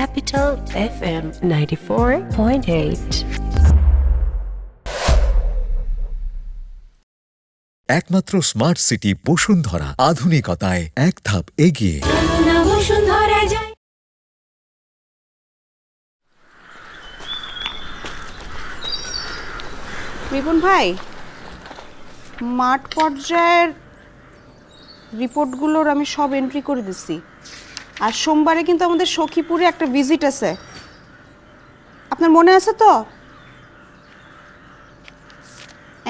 Capital FM 94.8. একমাত্র smart city Bashundhara, আধুনিকতায় এক ধাপ এগিয়ে। রিপন ভাই, মাঠ পর্যায়ের রিপোর্টগুলোর আমি সব এন্ট্রি করে দিচ্ছি। আর সোমবারে কিন্তু আমাদের সখীপুরে একটা ভিজিট আছে, আপনার মনে আছে তো?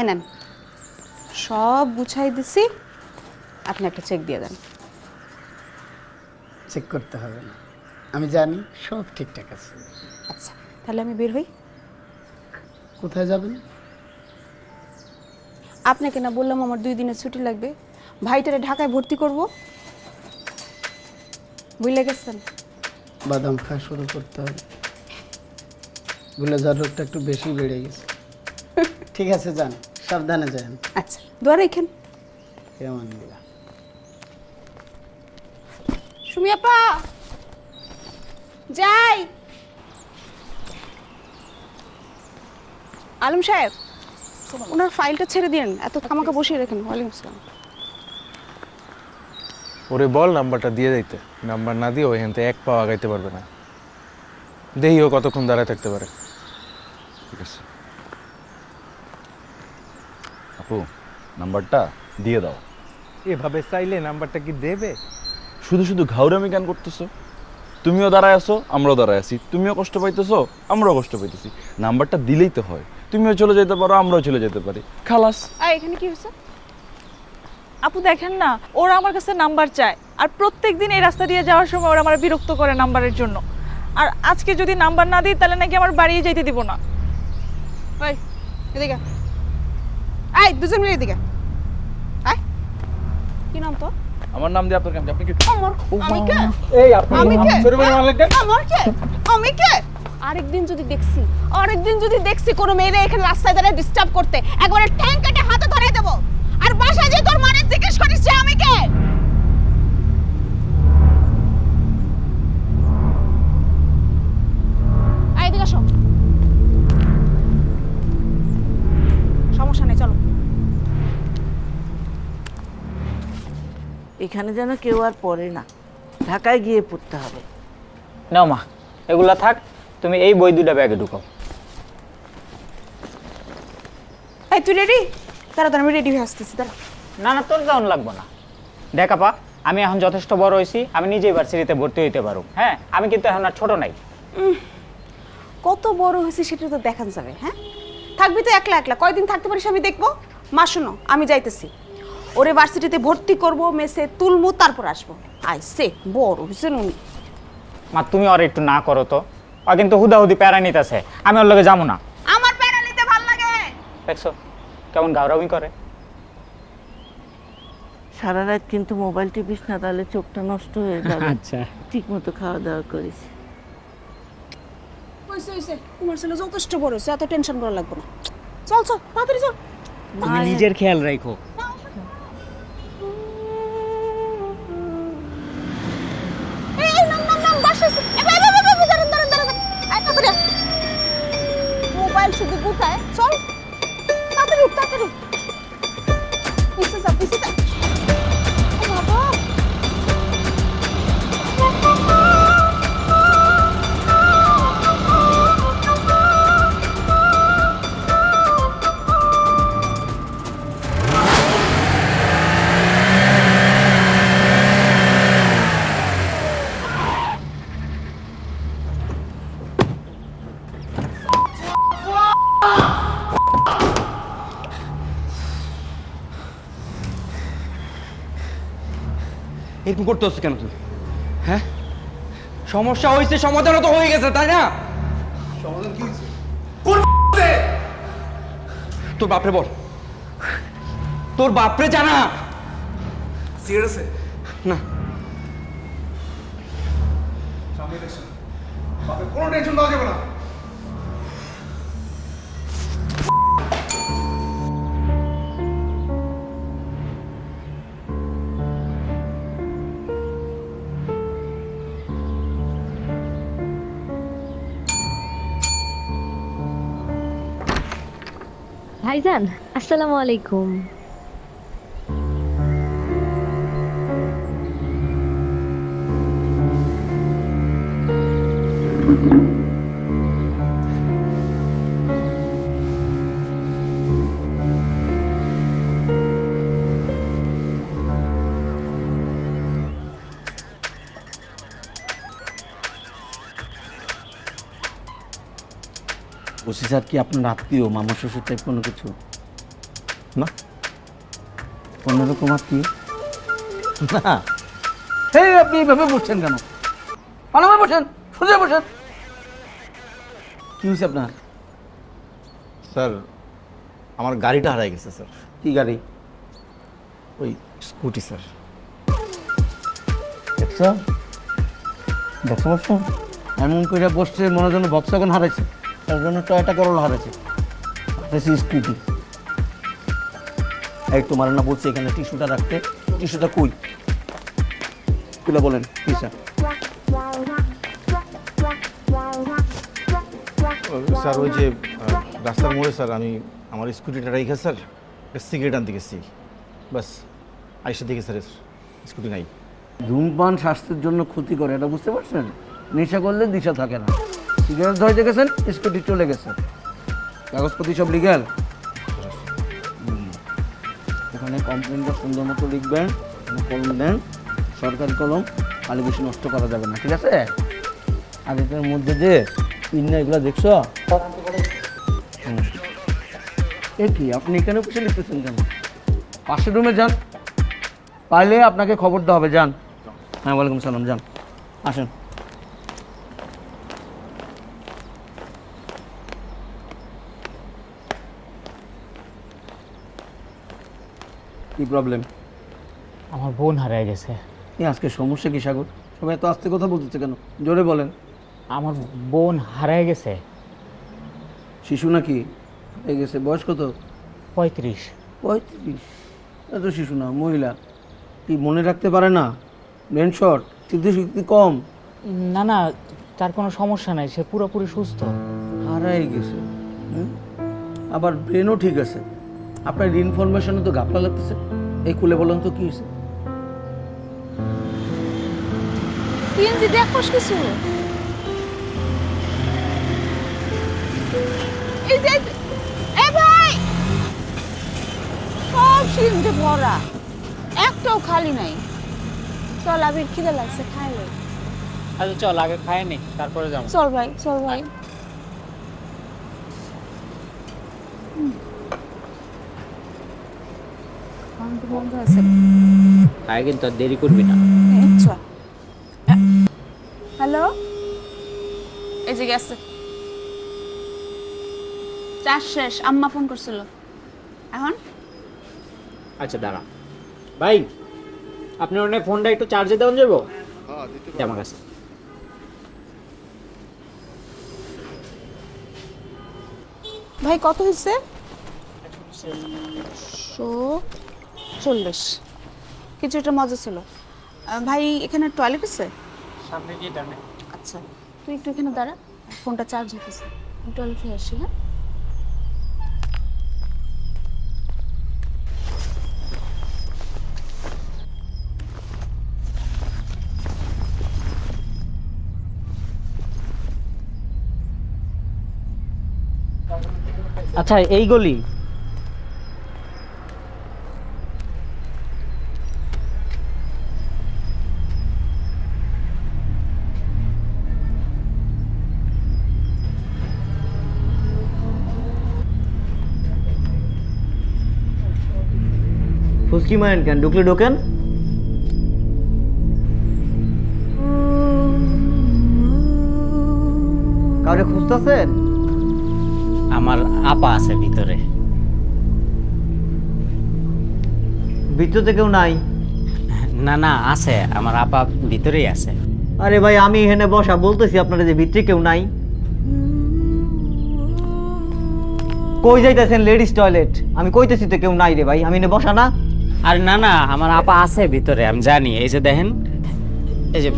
নেন, সব গুছাই দিছি, আপনি একটা চেক দিয়ে দেন। চেক করতে হবে না, আমি জানি সব ঠিকঠাক আছে। আচ্ছা, তাহলে আমি বের হই। কোথায় যাবেন? আপনাকে না বললাম আমার 2 দিনের ছুটি লাগবে, ভাইটারে ঢাকায় ভর্তি করব, বুঝলে গেছেন? বাদাম খাওয়া শুরু করতে হবে, ভুলে যাওয়ার রোগটা একটু বেশি বেড়ে গেছে। ঠিক আছে, যান, সাবধানে যান। আচ্ছা, দোয়া রেখেন। কেমন দিলা সুমি আপা, যাই। আলম সাহেব, ওনার ফাইলটা ছেড়ে দিন, এত আমাকে বসিয়ে রেখেন। ওয়ালাইকুম আসসালাম। ওরে বল নাম্বারটা দিয়ে দিতে, নাম্বার না দিয়ে ওইখান থেকে এক পাও আগাইতে পারবে না। দেখি ও কতক্ষণ দাঁড়ায় থাকতে পারে। ঠিক আছে আপু, নাম্বারটা দিয়ে দাও। এভাবে চাইলে নাম্বারটা কি দেবে? শুধু শুধু ঘাউরামি গান করতেছো। তুমিও দাঁড়ায় আছো, আমরাও দাঁড়ায় আছি। তুমিও কষ্ট পাইতেছো, আমরাও কষ্ট পাইতেছি। নাম্বারটা দিলেই তো হয়। তুমিও চলে যেতে পারো, আমরাও চলে যেতে পারি, খালাস। এখানে কি হয়েছে? আপু দেখেন না, ওরা আমার কাছে নাম্বার চায়, আর প্রত্যেকদিন এই রাস্তা দিয়ে যাওয়ার সময় ওরা আমার বিরক্ত করে নাম্বারের জন্য। আর আজকে যদি নাম্বার না দিই তাহলে নাকি আমার বাড়িয়ে যেতে দিব না। ওই এদিকে আয়, দুজন মিলে এদিকে আয়। কি নাম তো? আমার নাম দিয়ে আপনার কাম, আপনি কি? আমি কে? এই আপনি আমি কে? আমার কে? আমি কে? আরেকদিন যদি দেখছি কোনো মেয়েরে এখানে রাস্তায় দাঁড়িয়ে ডিস্টার্ব করতে, একবারে ট্যাঙ্ক কেটে হাতে ধরে দেব। আর বাসায় যে তোর মানে জিজ্ঞেস করিস যে আমি কে? আয় এদিকে আসো। সমস্যা নেই, চলো। এখানে যেন কেউ আর পড়ে না, ঢাকায় গিয়ে পড়তে হবে। নাও মা, এগুলা থাক, তুমি এই বই দুটা ব্যাগে ঢুকাও। এই তুই রেডি? তাড়াতাড়ি, আমি রেডি হয়ে আসতেছি, দাঁড়া। না না, তোর যাওয়ান লাগবো না। দেখ আপা, আমি এখন যথেষ্ট বড় হয়েছি, আমি নিজে ইউনিভার্সিটিতে ভর্তি হইতে পারো। হ্যাঁ, আমি কিন্তু এখন আর ছোট নাই। কত বড় হয়েছে সেটা তো দেখান যাবে। হ্যাঁ, থাকবি তো একলা একলা, কয়দিন থাকতে পারিস আমি দেখবো। মা শোনো, আমি যাইতেছি, ওরে ভার্সিটিতে ভর্তি করব, মেসে তুলমু, তারপর আসবো। আইসে বড় হয়েছে উনি। মা তুমি আর একটু না করো তো, ও কিন্তু হুদাহুদি প্যারা নিতেছে, আমি ওর লগে যাবো না। আমার প্যারা নিতে ভাল লাগে। দেখছো কেমন গাওরামি করে। সারা রাত কিন্তু মোবাইল টিপিস না, তাহলে চোখটা নষ্ট হয়ে যাবে। আচ্ছা, ঠিক মতো খাওয়া দাওয়া করিস। হইছে, তোমার ছেলে যথেষ্ট বড় হয়েছে, এত টেনশন করা লাগবে না। চল চল, তাড়াতাড়ি চল। তুমি নিজের খেয়াল রাখো। মোবাইল শুধু কোথায়? চল তাড়াতাড়ি, তাড়াতাড়ি। পিছে যা, পিছে যা। ও বাবা, এরকম করতে হচ্ছে কেন তুই? হ্যাঁ, সমস্যা হয়েছে, সমাধানও তো হয়ে গেছে, তাই না? সমাধান কি হয়েছে? তোর বাপরে বল, তোর বাপরে জানা। সিরিয়াস না, কোনো টেনশন দেওয়া যাবে না। ভাইজান আসসালামু আলাইকুম। ওসি স্যার কি আপনার আত্মীয়, মামা শ্বশুর টাইপ কোনো কিছু? না, অন্যরকম আত্মীয় না। এই আপনি এইভাবে বসছেন কেন? পানামা বসেন, সোজা বসেন। কি হয়েছে আপনার? স্যার আমার গাড়িটা হারাই গেছে স্যার। কি গাড়ি? ওই স্কুটি স্যার। দেখছো দেখছো বসছো এমন করে বসছে মনে যেন বক্সাগন হারাইছে, তার জন্য টয়টা করল হারাইছে, হারাইছে স্কুটি। এই তোমার না বলছি এখানে টিস্যুটা রাখতে, টিস্যুটা কই তুলে বলেন কি স্যার? স্যার ওই যে রাস্তার মোড়ে স্যার আমি আমার স্কুটিটা রেখে স্যার সিগারেট আনতে গেছি, বাস আইসা দেখি স্যার স্কুটি নাই। ধূমপান স্বাস্থ্যের জন্য ক্ষতি করে, এটা বুঝতে পারছেন? নেশা করলে দিশা থাকে না। সিগারেট ধরতে গেছেন, স্কুটি চলে গেছে, কাগজপত্র সব লিগ্যাল। এখানে কমপ্লেনটা সুন্দর মতো লিখবেন, কলম দেন, সরকারি কলম, খালি বেশি নষ্ট করা যাবে না, ঠিক আছে? আর এটার মধ্যে যে পিন্না এগুলো দেখছো? এ কি আপনি এখানে বসে লিখতেছেন কেন? পাশের রুমে যান, পাইলে আপনাকে খবর দেওয়া হবে। যান। হ্যাঁ ওয়ালাইকুম সালাম, যান, আসেন। কি প্রবলেম? আমার বোন হারিয়ে গেছে। আজকে সমস্যা কি সাগর? সবাই এত আস্তে কথা বলতেছে কেন? জোরে বলেন। আমার বোন হারিয়ে গেছে। শিশু নাকি? হয়ে গেছে, বয়স কত? 35। 35? এত শিশু না, মহিলা। কি মনে রাখতে পারে না? ব্রেন শর্ট, স্মৃতিশক্তি কম? না না, তার কোনো সমস্যা নাই, সে পুরোপুরি সুস্থ। হারাই গেছে, আবার ব্রেনও ঠিক আছে। আপনার ইনফরমেশনে তো ঘাপলা লাগতেছে। এই খুলে বলেন তো কি হয়েছে? সিএনজি দেখোস কিছু? এই যে এ ভাই, সব সিএনজি ভরা, একটাও খালি নাই। চল, আবির খিদে লাগছে, খাইলে। আচ্ছা চল আগে খায় নি, তারপরে যাবো। চল ভাই, চল ভাই। বন্ধ আছে, আগে কিন্তু আর দেরি করবি না। আচ্ছা। হ্যালো, এই যে গেছে, চাষ শেষ। আম্মা ফোন করছিল। এখন আচ্ছা দাঁড়া ভাই, আপনার ওখানে ফোনটা একটু চার্জে দেওয়া যাবো? আমার কাছে। ভাই কত হয়েছে? 140। কিছু একটা মজা ছিল। ভাই এখানে টয়লেট আছে? সামনে গিয়ে ডানে। আচ্ছা, তুই একটু এখানে দাঁড়া, ফোনটা চার্জ হতেছে, টয়লেটে আসি। হ্যাঁ, আচ্ছা এই গলি? ফুসকি মারেন কেন? ঢুকলে ঢোকেন। কাউরে খুঁজতেছেন? আমার আপা আছে ভিতরে। ভিতরে কেউ নাই? না না আছে, আমার আপা ভিতরেই আছে। আরে ভাই আমি এখানে বসা বলতেছি আপনারা যে ভিতরে কেউ নাই। কই যাইতেছেন? Ladies toilet. আমি কইতেছি তো কেউ নাই রে ভাই, আমি এনে বসা না। আর না না, আমার আপা আছে ভিতরে, আমি জানি। এই যে দেখেন, এই যে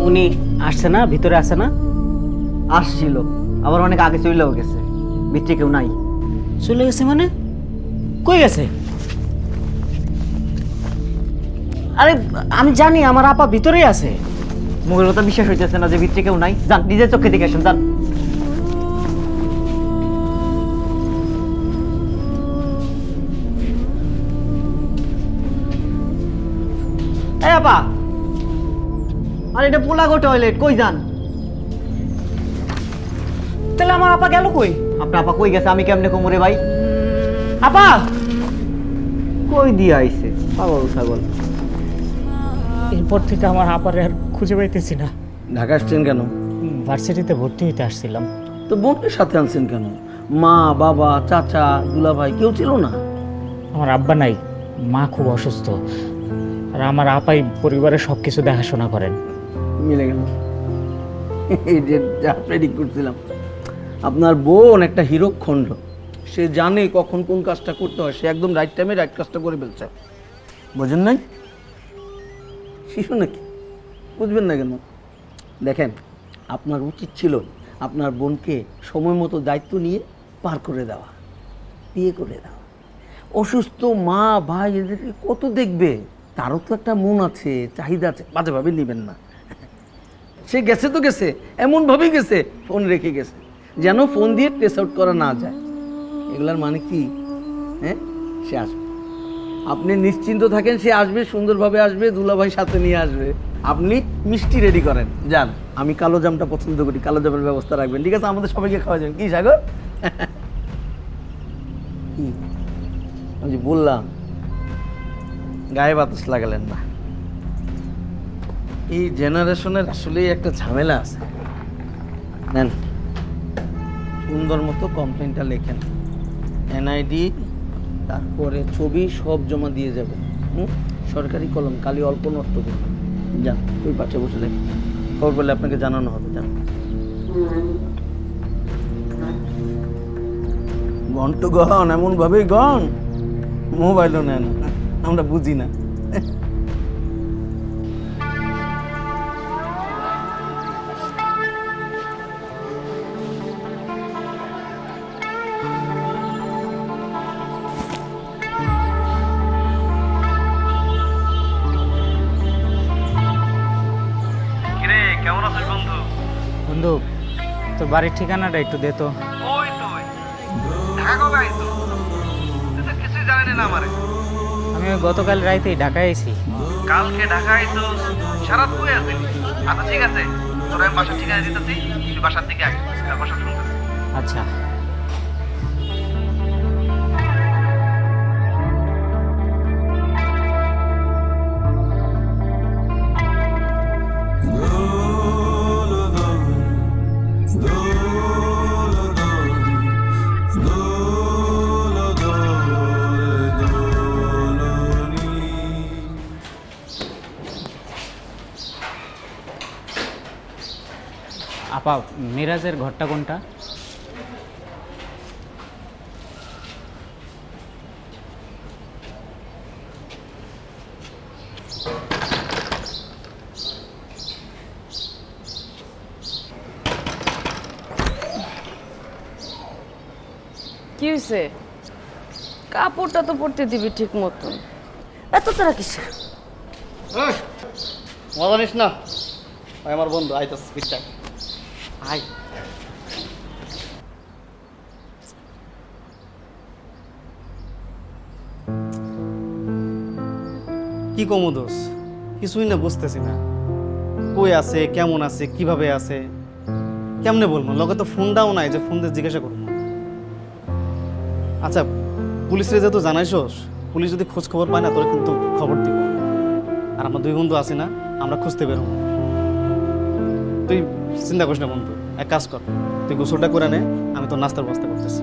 উনি আসছে না, ভিতরে আছে না? আসছিল, আবার অনেক আগে চলেও গেছে। ভিতরে কেউ নাই। চলে গেছে মানে? কই গেছে? আরে আমি জানি আমার আপা ভিতরেই আছে। মুখের কথা বিশ্বাস হইতেছে না যে ভিতরে কেউ নাই। যান নিজের চোখে দেখে আসুন, যান। এই আপা, আর এটা পোলাগো টয়লেট, কই যান? তাহলে আমার আপা গেল কই? আপনার আপা কই গেছে আমি কেমনে কমরে ভাই? আপা কই দিয়ে আইছে পাগল ছাগল। এরপর থেকে আমার আপারে আর খুঁজে পাইতেছি না। ঢাকা আসছেন কেন? ভার্সিটিতে ভর্তি হইতে আসছিলাম। তো বোনকে সাথে আনছেন কেন? মা, বাবা, চাচা, দুলাভাই কেউ ছিল না? আমার আব্বা নাই, মা খুব অসুস্থ, আর আমার আপাই পরিবারের সব কিছু দেখাশোনা করেন। মিলে গেল। এই যে যা প্রেডিক্ট করছিলাম, আপনার বোন একটা হিরোখণ্ড। সে জানে কখন কোন কাজটা করতে হয়, সে একদম রাইট টাইমে রাইট কাজটা করে ফেলছে। বোঝেন নাই? শিশু নাকি, বুঝবেন না কেন? দেখেন, আপনার উচিত ছিল আপনার বোনকে সময় মতো দায়িত্ব নিয়ে পার করে দেওয়া, বিয়ে করে দেওয়া। অসুস্থ মা ভাই এদেরকে কত দেখবে? তারও তো একটা মন আছে, চাহিদা আছে, বাজেভাবে নেবেন না। সে গেছে তো গেছে, এমনভাবেই গেছে ফোন রেখে গেছে যেন ফোন দিয়ে ট্রেস আউট করা না যায়। এগুলার মানে কি? হ্যাঁ, সে আসবে, আপনি নিশ্চিন্ত থাকেন, সে আসবে, সুন্দরভাবে আসবে, দুলাভাই সাথে নিয়ে আসবে। আপনি মিষ্টি রেডি করেন, যান। আমি কালো জামটা পছন্দ করি, কালো জামের ব্যবস্থা রাখবেন, ঠিক আছে? আমাদের সবাইকে খাওয়া যাবেন। কি সাগর? কি আমি যে বললাম, গায়ে বাতাস লাগালেন না। এই জেনারেশনের আসলেই একটা ঝামেলা আছে। নেন, সুন্দর মতো কমপ্লেনটা লেখেন, এনআইডি, তারপরে ছবি সব জমা দিয়ে যাবেন। সরকারি কলম, কালি অল্প নষ্ট করবেন। যান, ওই পাশে বসে লেখেন, খবর বলে আপনাকে জানানো হবে। যান। ঘন্ট গহন এমনভাবেই গহন, মোবাইলও নেন, আমরা বুঝি না। কেমন আছিস বন্ধু? বন্ধু, তোর বাড়ির ঠিকানাটা একটু দে তো। ওই তুই ঢাকা কবে আইছো? তুই তো কিছুই জানি না আমারে। আমি গতকাল রাতেই ঢাকায় আইছি। কালকে ঢাকা আইছো, সারাত কই আছিস? আচ্ছা ঠিক আছে, তোর আমি বাসার ঠিকানা দিতেছি, তুই বাসার দিকে আয়, তারপর সব শুনতেছি। আচ্ছা। আপা, মিরাজের ঘরটা কোনটা? কি হয়েছে? কাপড়টা তো পরতে দিবি ঠিক মতন, এত তারা কিসে? মজা নিস না, আমার বন্ধু আইতাস পিঠটাই। আয়, কি কমো দোষ, কিছুই না বুঝতেছি না। কই আছে, কেমন আছে, কিভাবে আছে, কেমনে বলবো? লগে তো ফোনটাও নাই যে ফোন দিয়ে জিজ্ঞাসা করবো। আচ্ছা, পুলিশে যেহেতু জানাইছস, পুলিশ যদি খোঁজ খবর পায় না, তোরা কিন্তু খবর দিব। আর আমরা দুই বন্ধু আছি না, আমরা খুঁজতে বের হবো। তুই চিন্তা করিস না বন্ধু, এক কাজ কর, তুই গোসলটা করে নে, আমি তোর নাস্তার ব্যবস্থা করতেছি।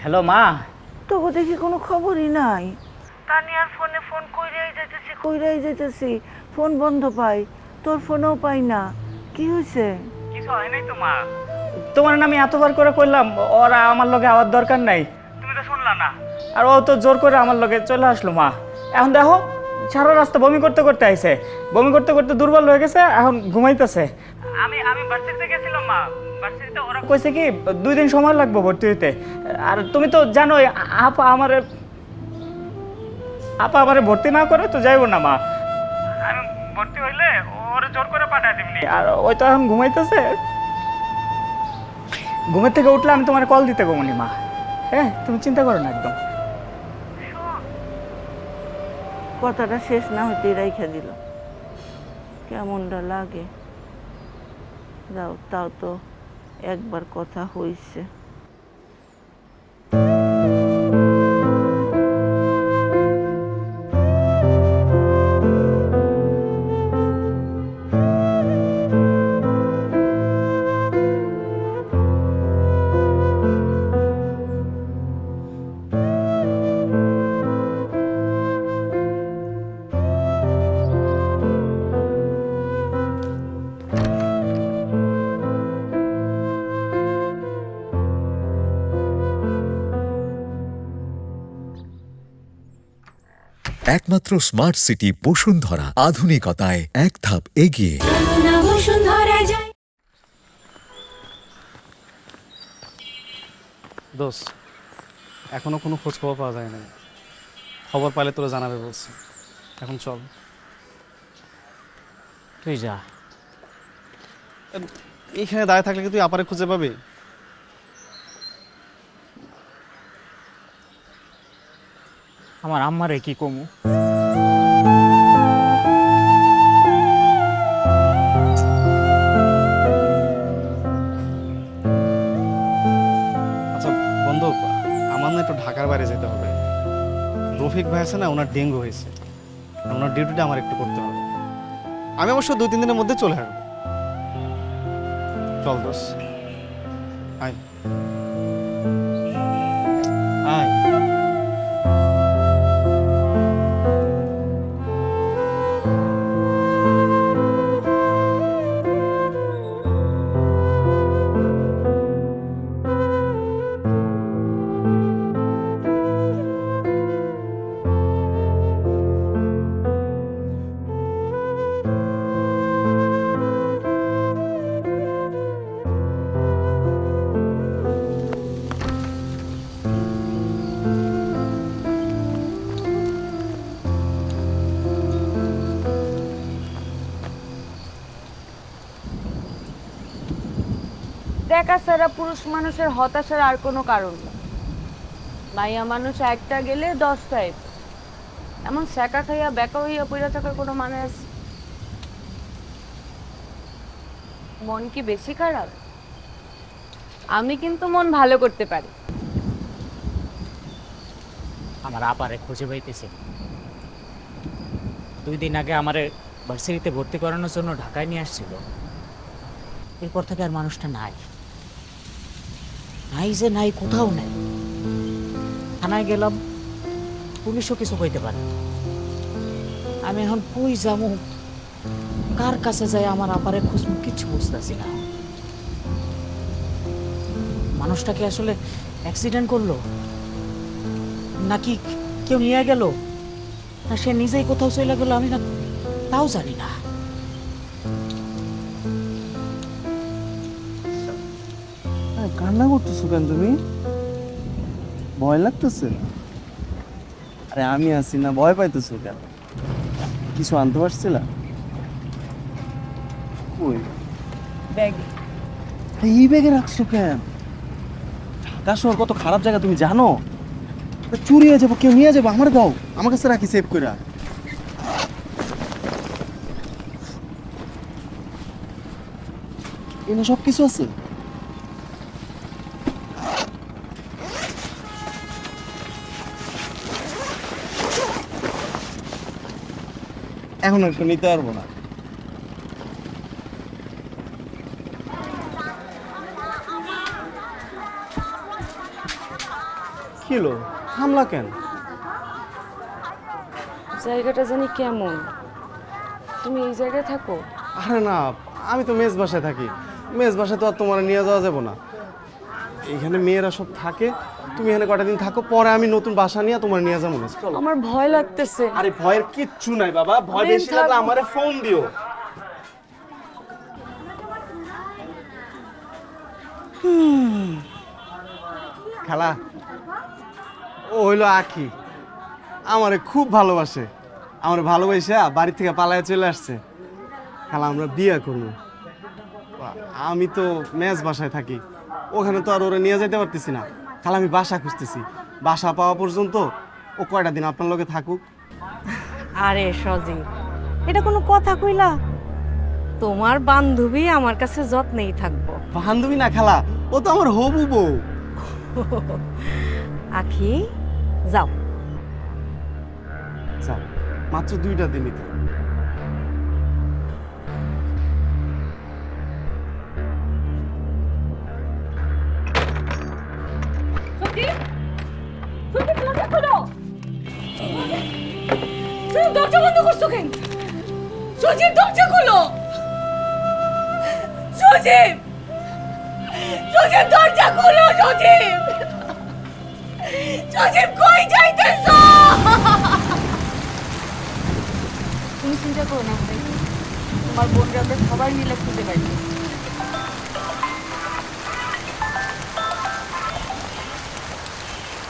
হ্যালো মা। তোকে দেখি কোনো খবরই নাই। তানিয়ার ফোনে ফোন কইরাই যাইতেছি, ফোন বন্ধ পাই, তোর ফোনও পাই না। কি হয়েছে? কিছু হয় নাই তো মা, তোমার আমি এতবার করে কইলাম ওরা আমার লগে আওয়ার দরকার নাই, তুমি তো শুনলা না। আর ও তো জোর করে আমার লগে চলে আসলো মা। এখন দেখো সারা রাস্তা বমি করতে করতে আইছে, বমি করতে করতে দুর্বল হয়ে গেছে, এখন ঘুমাইতেছে। আমি ভার্সিটিতে গেছিলাম মা, ভার্সিটিতে ওরা কইছে কি 2 দিন সময় লাগবে ভর্তি হইতে। আর তুমি তো জানোই আপা আমারে ভর্তি না করে তো যাইব না মা। আমি ভর্তি হইলে ওরে জোর করে পাঠায় দিবনি। আর ওই তো এখন ঘুমাইতেছে, ঘুমের থেকে উঠলে আমি তোমার কল দিতে গমনি মা। হ্যাঁ তুমি চিন্তা করো না একদম। কথাটা শেষ না হইতেই রাইখা দিল, কেমনটা লাগে। যাও, তাও তো একবার কথা হইছে। একমাত্র স্মার্ট সিটি বসুন্ধরা, আধুনিকতায় এক ধাপ এগিয়ে। দোষ, এখনো কোনো খোঁজ খবর পাওয়া যায় না। খবর পাইলে তোরা জানাবে বলছি। এখন চল। তুই যা। এইখানে দাঁড়িয়ে থাকলে কি তুই আপারে খুঁজে পাবি? আমার আম্মারে কি কমু? আচ্ছা বন্ধু, আমার না একটু ঢাকার বাইরে যেতে হবে। রফিক ভাই আছে না, ওনার ডেঙ্গু হয়েছে, ওনার ডিউটিটা আমার একটু করতে হবে। আমি অবশ্য 2-3 দিনের মধ্যে চলে আসবো। চল দোষ, আয় আয়। দেখা ছাড়া পুরুষ মানুষের হতাশার আর কোনো কারণ নেই। মাইয়া মানুষ একটা গেলে 10টাই, এমন স্যাকা খাইয়া বেকা হইয়া পইরা থাকার কোনো মানে আছে? মন কি বেশি খারাপ? আমি কিন্তু মন ভালো করতে পারি। আমার আপারে খুঁজে পাইতেছি। 2 দিন আগে আমারে ভার্সিটিতে ভর্তি করানোর জন্য ঢাকায় নিয়ে আসছিল। এরপর থেকে আর মানুষটা নাই, নাই যে নাই, কোথাও নাই। থানায় গেলাম, পুলিশও কিছু কইতে পারে। আমি এখন কই যাবো, কার কাছে যাই আমার আপারে খুঁজবো, কিচ্ছু বুঝতেছি না। মানুষটা কি আসলে অ্যাক্সিডেন্ট করলো, নাকি কেউ নিয়ে গেল, না সে নিজেই কোথাও চলে গেল, আমি না তাও জানি না। কান্না করতেছো কেন তুমি? ভয় লাগতেছে? আরে আমি আছি না, ভয় পাইতেছো কেন? কিছু আনতে পারছিলা? কই ব্যাগে। এই ব্যাগে রাখছো কেন? ঢাকা শহর কত খারাপ জায়গা তুমি জানো? চুরি হয়ে যাবো, কেউ নিয়ে যাবো, আমার দাও, আমার কাছে রাখি সেভ করে। এনে সব কিছু আছে। এখন একটু নিতে পারবো না। কি হলো, হামলা কেন? জায়গাটা জানি কেমন, তুমি এই জায়গায় থাকো? আরে না, আমি তো মেস বাসায় থাকি। মেস বাসায় তো আর তোমার নিয়ে যাওয়া যাবে না। এইখানে মেয়েরা সব থাকে, তুমি এখানে কটা দিন থাকো, পরে আমি নতুন বাসা নিয়ে তোমার নিয়ে যাবো না। চলো। আমার ভয় লাগতেছে। আরে ভয়ের কিচ্ছু নাই বাবা, ভয় বেশি লাগলে আমারে ফোন দিও। খালা, ও হইলো আখি, আমারে খুব ভালোবাসে। আমার ভালোবাসা বাড়ি থেকে পালায় চলে আসছে। খালা, আমরা বিয়ে করবো। আমি তো মেস বাসায় থাকি, ওখানে তো আর ওরা নিয়ে যেতে পারতেছি না। খালা, আমি বাসা খুঁজতেছি। বাসা পাওয়া পর্যন্ত ও কয়টা দিন আপনার লগে থাকুক। আরে সজি, এটা কোনো কথা কইলা? তোমার বান্ধবী আমার কাছে যত্নেই থাকবো। বান্ধবী না খালা, ও তো আমার হবু বউ। আখি, যাও যাও, মাত্র 2টা দিনই তো। দরজা বন্ধ করছো কেন? সজীব, দরজা খোলো। সজীব, সজীব, দরজা খোলো। সজীব, সজীব, কই যাইতেছো? তুমি চিন্তা করো না ভাই, তোমার বোনরা আমরা সবাই মিলে খুঁজে পাইছি।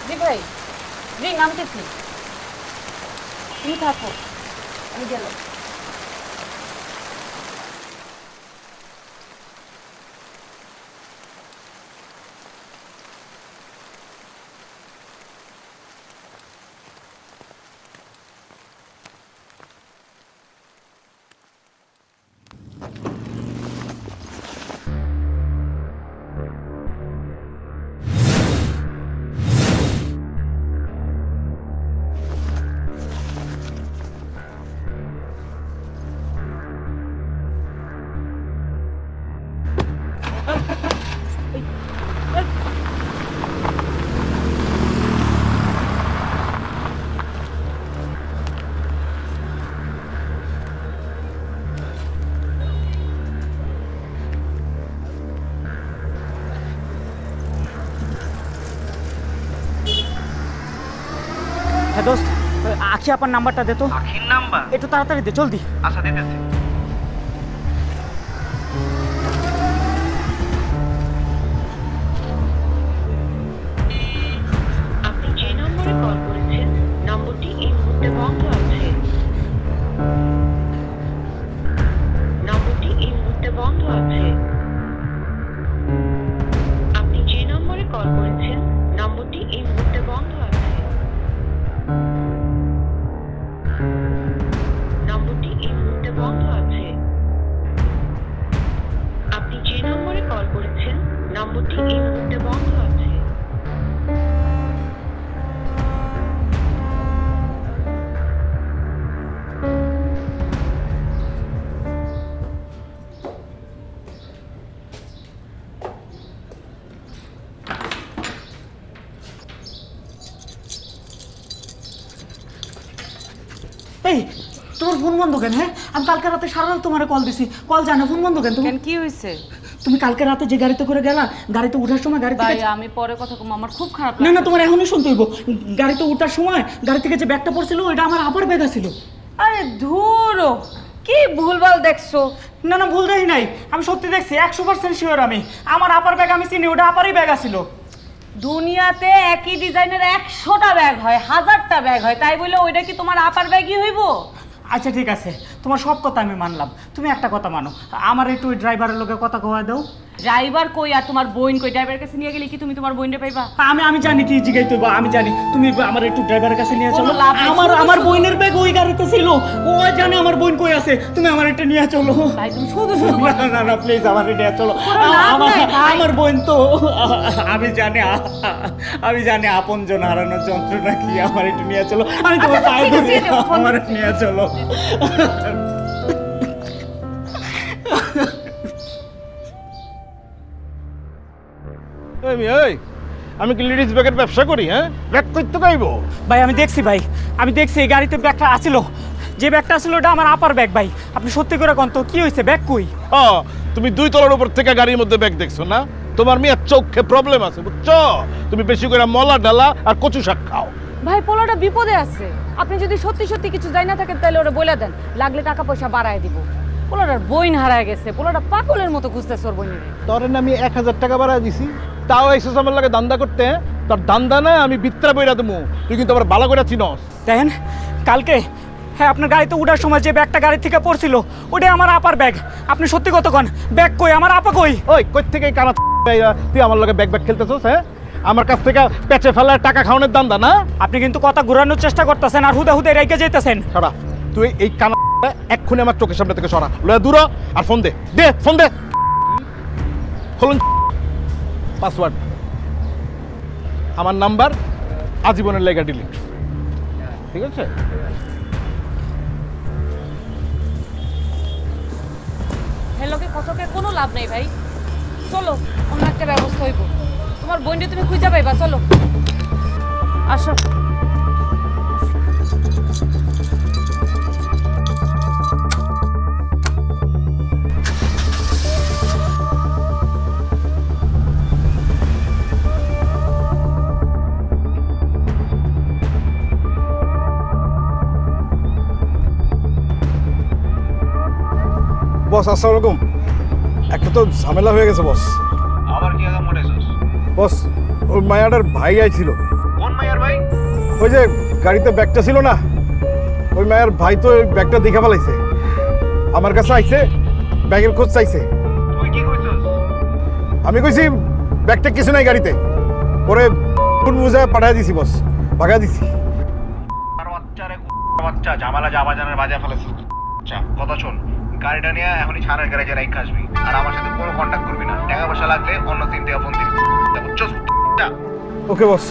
জি ভাই, জি নামতেছি, তুমি থাকো, আমি গেলাম। হ্যাঁ দোস্ত, আখি আপার নাম্বারটা দে তো। আখির নাম্বার? একটু তাড়াতাড়ি দে, জলদি। আচ্ছা, দিতেছি। আপনি যে নম্বরে কল করেছেন নম্বরটি এই মুহূর্তে বন্ধ আছে। নম্বরটি এই মুহূর্তে বন্ধ আছে। আপনি যে নম্বরে কল করেছেন নম্বরটি এই মুহূর্তে বন্ধ আছে। নম্বরটি এই মুহূর্তে বন্ধ আছে। আপনি যে নম্বরে কল করেছেন নম্বরটি এই মুহূর্তে বন্ধ আছে। এই, তোমার ফোন বন্ধ কেন? হ্যাঁ, আমি কালকে রাতে সারা রাত তোমার কল দিছি, কল জানো, ফোন বন্ধ কেন? তুমি কি হয়েছে? তুমি কালকে রাতে যে গাড়িতে করে গেলা, গাড়িতে ওঠার সময় গাড়ি থেকে আমি পরে কথা কম, আমার খুব খারাপ না না, তোমার এখনই শুনতে হইব। গাড়িতে ওঠার সময় গাড়ি থেকে যে ব্যাগটা পড়ছিল ওইটা আমার আপার ব্যাগ ছিল। আরে ধুরো, কি ভুলভাল দেখছো? না না, ভুল দেখি নাই, আমি সত্যি দেখছি, 100% শিওর। আমি আমার আপার ব্যাগ আমি চিনি, ওটা আপারই ব্যাগ ছিল। দুনিয়াতে একই ডিজাইনের 100টা ব্যাগ হয়, 1000টা ব্যাগ হয়, তাই বলে ওইটা কি তোমার আপার ব্যাগই হইব? আচ্ছা ঠিক আছে, তোমার সব কথা আমি মানলাম, তুমি একটা কথা মানো, আমার একটু ওই ড্রাইভারের লোকে কথা কওয়া দাও। ড্রাইভার কই আর তোমার বোন কই? ড্রাইভারের কাছে নিয়ে গেলে কি তুমি তোমার বোনরে পাইবা? আমি জানি কি জিগাইতে হইব, আমি জানি। তুমি আমার একটু ড্রাইভারের কাছে নিয়ে চলো। কোনো লাভ নেই, আমার বোনের ব্যাগ ওই গাড়িতে ছিল, ও জানে আমার বোন কই আছে, তুমি আমার একটা নিয়ে চলো। ভাই তুমি শুধু শুধু না না না, প্লিজ আমার নিয়ে চলো। লাভ নাই ভাই। আমার বোন তো, আমি জানি আপনজন হারানোর যন্ত্রণা কি, আমার একটু নিয়ে চলো। আমি তোমার আচ্ছা, পায়ে ঠিক আছে, ধরি, ফোন আমার নিয়ে চলো। এই আমি কি লেডিস ব্যাগের ব্যবসা করি? হ্যাঁ, ব্যাগ করতে গাইবো? ভাই আমি দেখছি এই গাড়িতে ব্যাগটা আসিল, যে ব্যাগটা আসিল ওটা আমার আপার ব্যাগ। ভাই আপনি সত্যি করে কোন তো কি হয়েছে, ব্যাগ কই? তুমি 2 তলার উপর থেকে গাড়ির মধ্যে ব্যাগ দেখছো না? তোমার মেয়ের চোখে প্রবলেম আছে, বুঝছো? তুমি বেশি করে মলা ডালা আর কচু শাক খাও। ভাই পোলাটা বিপদে আছে, আপনি যদি সত্যি সত্যি কিছু জানি না থাকেন তাহলে ওরা বলে দেন, লাগলে টাকা পয়সা বাড়ায় দিব। পোলাটার বইন হারায় গেছে, পোলাটা পাগলের মতো খুঁজতেছে ওর বইনের। তোর আমি 1000 টাকা বাড়ায় দিছি, তাও এসে আমার লাগে দান্দা করতে? তোর দান্দা না আমি বিত্রা বইরা দেবো, তুই কিন্তু আবার ভালো করে চিনস। দেখেন কালকে হ্যাঁ আপনার গাড়িতে উঠার সময় যে ব্যাগটা গাড়ি থেকে পড়ছিল ওটাই আমার আপার ব্যাগ। আপনি সত্যি কত কন, ব্যাগ কই, আমার আপা কই? ওই কই থেকে কানা তুই আমার লগে ব্যাগ খেলতেছস? হ্যাঁ, আমার কাছ থেকে পেঁচে ফেলার টাকা খাওয়ানোর দান্দা না? আপনি কিন্তু কথা ঘুরানোর চেষ্টা করতেছেন আর হুদা রেখে যেতেছেন। সরা, তুই এই কানা এক্ষুনি আমার চোখের সামনে থেকে সরা, লয়া দূর আর ফোন দে, ফোন দে। হলুন পাসওয়ার্ড, আমার নাম্বার আজীবনের লেগা ডিলিট, ঠিক আছে? হেলোকে কতকে কোনো লাভ নেই ভাই, চলো অন্য একটা ব্যবস্থা হইব। তোমার বোনটা তুমি খুঁজে পাইবা, চলো আসো। বস আসসালামু আলাইকুম। একটা তো ঝামেলা হয়ে গেছে বস। আবার কি আগে মনে আছিস? বস ওই মায়াটার ভাই আইছিল। কোন মায়ার ভাই? ওই যে গাড়িতে ব্যাগটা ছিল না, ওই মায়ের ভাই তো ওই ব্যাগটা দেখে ফেলাইছে, আমার কাছে আইছে, ব্যাগের খোঁজ চাইছে। তুই কি কইছস? আমি কইছি ব্যাগটা কিছু নাই গাড়িতে, পরে কোন বুঝায় পাঠায় দিছি বস, ভাগা দিছি। আর বাচ্চা ঝামেলা জাবাজানের বাজা ফেলেছিস। আচ্ছা কথা শোন, গাড়িটা নিয়ে এখনই ছাড়ের গ্যারেজে রাইখা আসবি, আর আমার সাথে কোনো কন্ট্যাক্ট করবি না। টাকা পয়সা লাগলে অন্য 3 থেকে ফোন দিবি, বুঝছস? ওকে বস।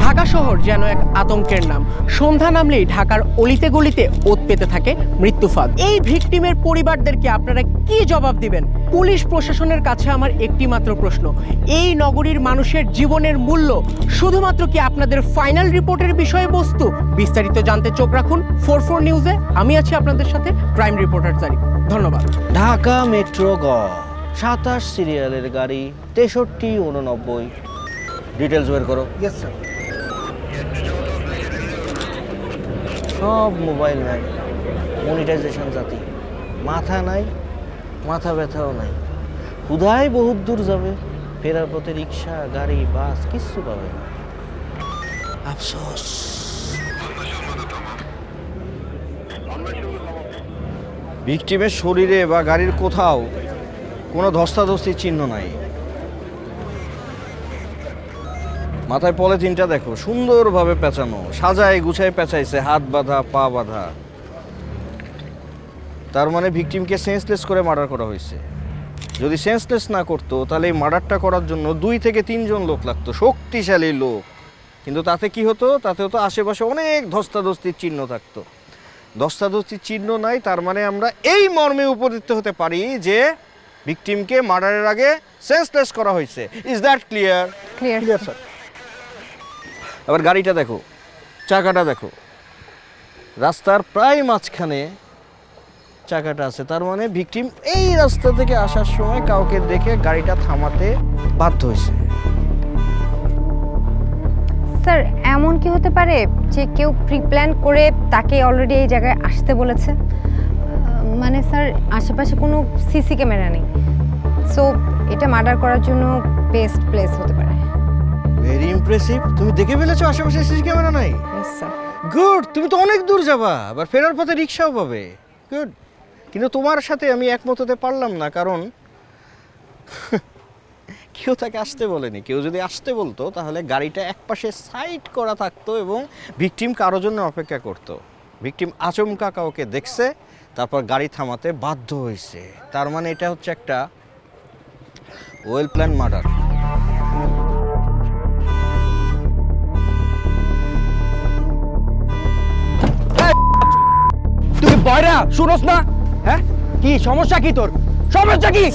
ঢাকা শহর যেন এক আতঙ্কের নাম। সন্ধ্যা নামলেই ঢাকার অলিতে গলিতে ওত পেতে থাকে মৃত্যুফাঁদ। এই ভিকটিমের পরিবারদেরকে আপনারা কি জবাব দিবেন? পুলিশ প্রশাসনের কাছে আমার একটি মাত্র প্রশ্ন, এই নগরীর মানুষের জীবনের মূল্য শুধুমাত্র কি আপনাদের ফাইনাল রিপোর্টের বিষয়বস্তু? বিস্তারিত জানতে চোখ রাখুন 44 নিউজে। আমি আছি আপনাদের সাথে ক্রাইম রিপোর্টার জারিফ। ধন্যবাদ। ঢাকা মেট্রো গ 27 সিরিয়ালের গাড়ি 6389। ডিটেলস বের করো। Yes sir. সব মোবাইল ম্যান, মনিটাইজেশন জাতি, মাথা নাই, মাথা ব্যথাও নাই, হুদায় বহুত দূর যাবে, ফেরার পথে রিক্সা গাড়ি বাস কিচ্ছু পাবে না। আফসোস। ভিকটিমের শরীরে বা গাড়ির কোথাও কোনো ধস্তাধস্তির চিহ্ন নাই। মাথায় পলিথিনটা দেখো, সুন্দরভাবে পেঁচানো, সাজায় গুছায় পেঁচাইছে, হাত বাঁধা পা বাঁধা। তার মানে ভিকটিমকে সেন্সলেস করে মার্ডার করা হয়েছে। যদি সেন্সলেস না করতো তাহলে এই মার্ডারটা করার জন্য 2 থেকে 3 জন লোক লাগতো, শক্তিশালী লোক। কিন্তু তাতে কি হতো? তাতে হতো আশেপাশে অনেক ধস্তাধস্তির চিহ্ন থাকতো। ধস্তাধস্তির চিহ্ন নাই, তার মানে আমরা এই মর্মে উপনীত হতে পারি যে ভিকটিমকে মার্ডারের আগে সেন্সলেস করা হয়েছে। Is that clear? Clear clear sir. আবার গাড়িটা দেখো, চাকাটা দেখো, রাস্তার প্রায় মাঝখানে চাকাটা আছে, তার মানে ভিকটিম এই রাস্তা থেকে আসার সময় কাউকে দেখে গাড়িটা থামাতে বাধ্য হয়েছে। স্যার এমন কি হতে পারে যে কেউ প্রি প্ল্যান করে তাকে অলরেডি এই জায়গায় আসতে বলেছে? মানে স্যার আশেপাশে কোনো সিসি ক্যামেরা নেই, সো এটা মার্ডার করার জন্য বেস্ট প্লেস হতে পারে। ভেরি ইমপ্রেসিভ, তুমি দেখে ফেলেছো আশেপাশে সিসি ক্যামেরা নাই? স্যার গুড, তুমি তো অনেক দূর যাবা, আবার ফেরার পথে রিক্সাও পাবে। গুড, কিন্তু তোমার সাথে আমি একমত হতে পারলাম না, কারণ কেউ তাকে আসতে বলেনি। কেউ যদি আসতে বলতো তাহলে গাড়িটা একপাশে সাইড করা থাকতো এবং ভিকটিম কারোর জন্য অপেক্ষা করতো। ভিকটিম আচমকা কাউকে দেখছে, তারপর গাড়ি থামাতে বাধ্য হয়েছে। তার মানে এটা হচ্ছে একটা ওয়েল প্ল্যান মার্ডার। তুই বয়রা শুনোস না? হ্যাঁ, কি সমস্যা? কি তোর সমস্যা কি?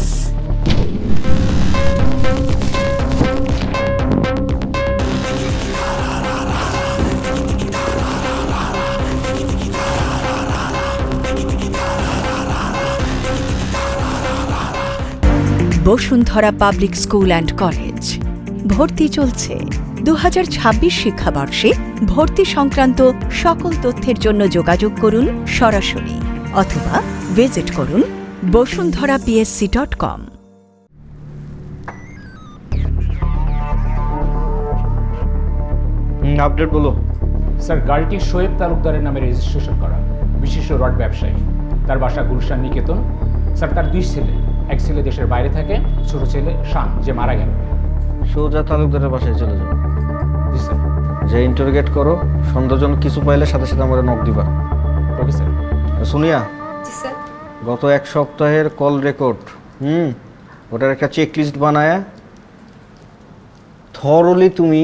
Bashundhara public school and college. ভর্তি চলছে। 2026 শিক্ষাবর্ষে ভর্তি সংক্রান্ত সকল তথ্যের জন্য যোগাযোগ করুন সরাসরি অথবা ভিজিট করুন bosundharapsc.com। আপডেট বলো স্যার। গাড়িটি শোয়েব তালুকদারের নামে রেজিস্ট্রেশন করা, বিশিষ্ট রড ব্যবসায়ী। তার বাসা গুলশান নিকেতন। স্যার তার 2 ছেলে, এক ছেলে দেশের বাইরে থাকে, ছোট ছেলে শান যে মারা গেল। সোজা তালুকদারের বাসায় চলে যাও। জি স্যার। যে ইন্টারোগেট করো, সন্দেহজনক কিছু পাইলে সাথে সাথে আমার নক দিবা। Okay sir. শুনিয়া, জি স্যার। গত 1 সপ্তাহের কল রেকর্ড, ওটার একটা চেক লিস্ট বানায় থরলি তুমি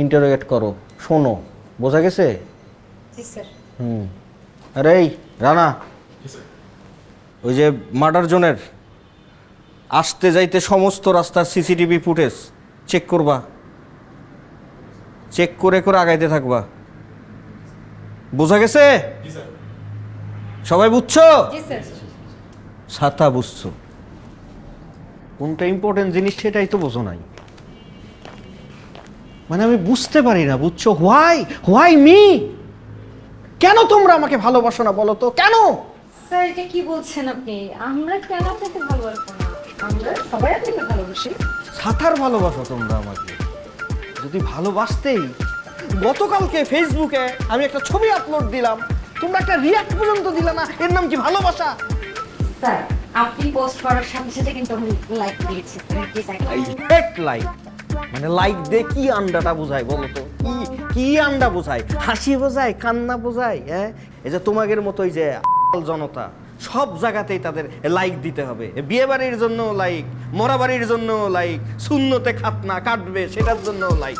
ইন্টারোগেট করো। শোনো, বোঝা গেছে? জি স্যার। আরে এই রানা, ওই যে মার্ডার জোনের আসতে যাইতে সমস্ত রাস্তার সিসিটিভি ফুটেজ চেক করবা। চেক করে করে আগাইতে থাকবা। বোঝা গেছে? সবাই বুঝছো? ছাতা বুঝছো? কোনটা ইম্পর্টেন্ট জিনিস সেটাই তো বোঝো নাই। মানে আমি বুঝতে পারি না, বুঝছো? Why me? কেন তোমরা আমাকে ভালোবাসো না বলো তো? কেন? স্যার এটা কি বলছেন আপনি? আমরা কেন আপনাকে ভালোবাসবো না? আমরা সবাই আপনাকে ভালোবাসি। ছাতার ভালোবাসো তোমরা আমাকে। যদি ভালোবাসতেই গতকালকে ফেসবুকে আমি একটা ছবি আপলোড দিলাম, তোমরা একটা রিয়াক্ট পর্যন্ত দিলা না, এর নাম কি ভালোবাসা? স্যার আপনি পোস্ট করার সাথে সাথে কিন্তু আমি লাইক দিয়েছি। লাইক মানে লাইক দিয়ে কি আন্ডাটা বোঝায় বলো তো? কি আন্ডা বোঝায়? হাসি বোঝায়, কান্না বোঝায়? হ্যাঁ, এই যে তোমাদের মতোই যে জনতা সব জায়গাতেই তাদের লাইক দিতে হবে। বিয়ে বাড়ির জন্য লাইক, মরা বাড়ির জন্য লাইক, শূন্যতে খাতনা কাটবে সেটার জন্য লাইক।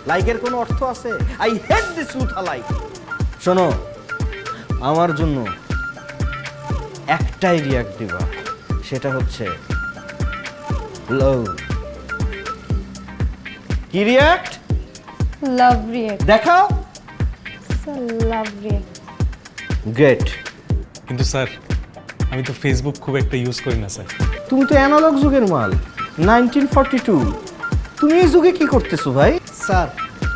লাইকের কোনো অর্থ আছে? আই হেট দিস লুথা লাইক। শোনো, আমার জন্য একটাই রিয়াক্ট দিবা, সেটা হচ্ছে লাভ। কি রিয়াক্ট? Love react. দেখাও। Sir love react. গ্রেট। কিন্তু স্যার আমি তো ফেসবুক খুব একটা ইউজ করি না স্যার। তুমি তো অ্যানালগ যুগের মাল, 1942। তুমি এই যুগে কি করতেছো ভাই? স্যার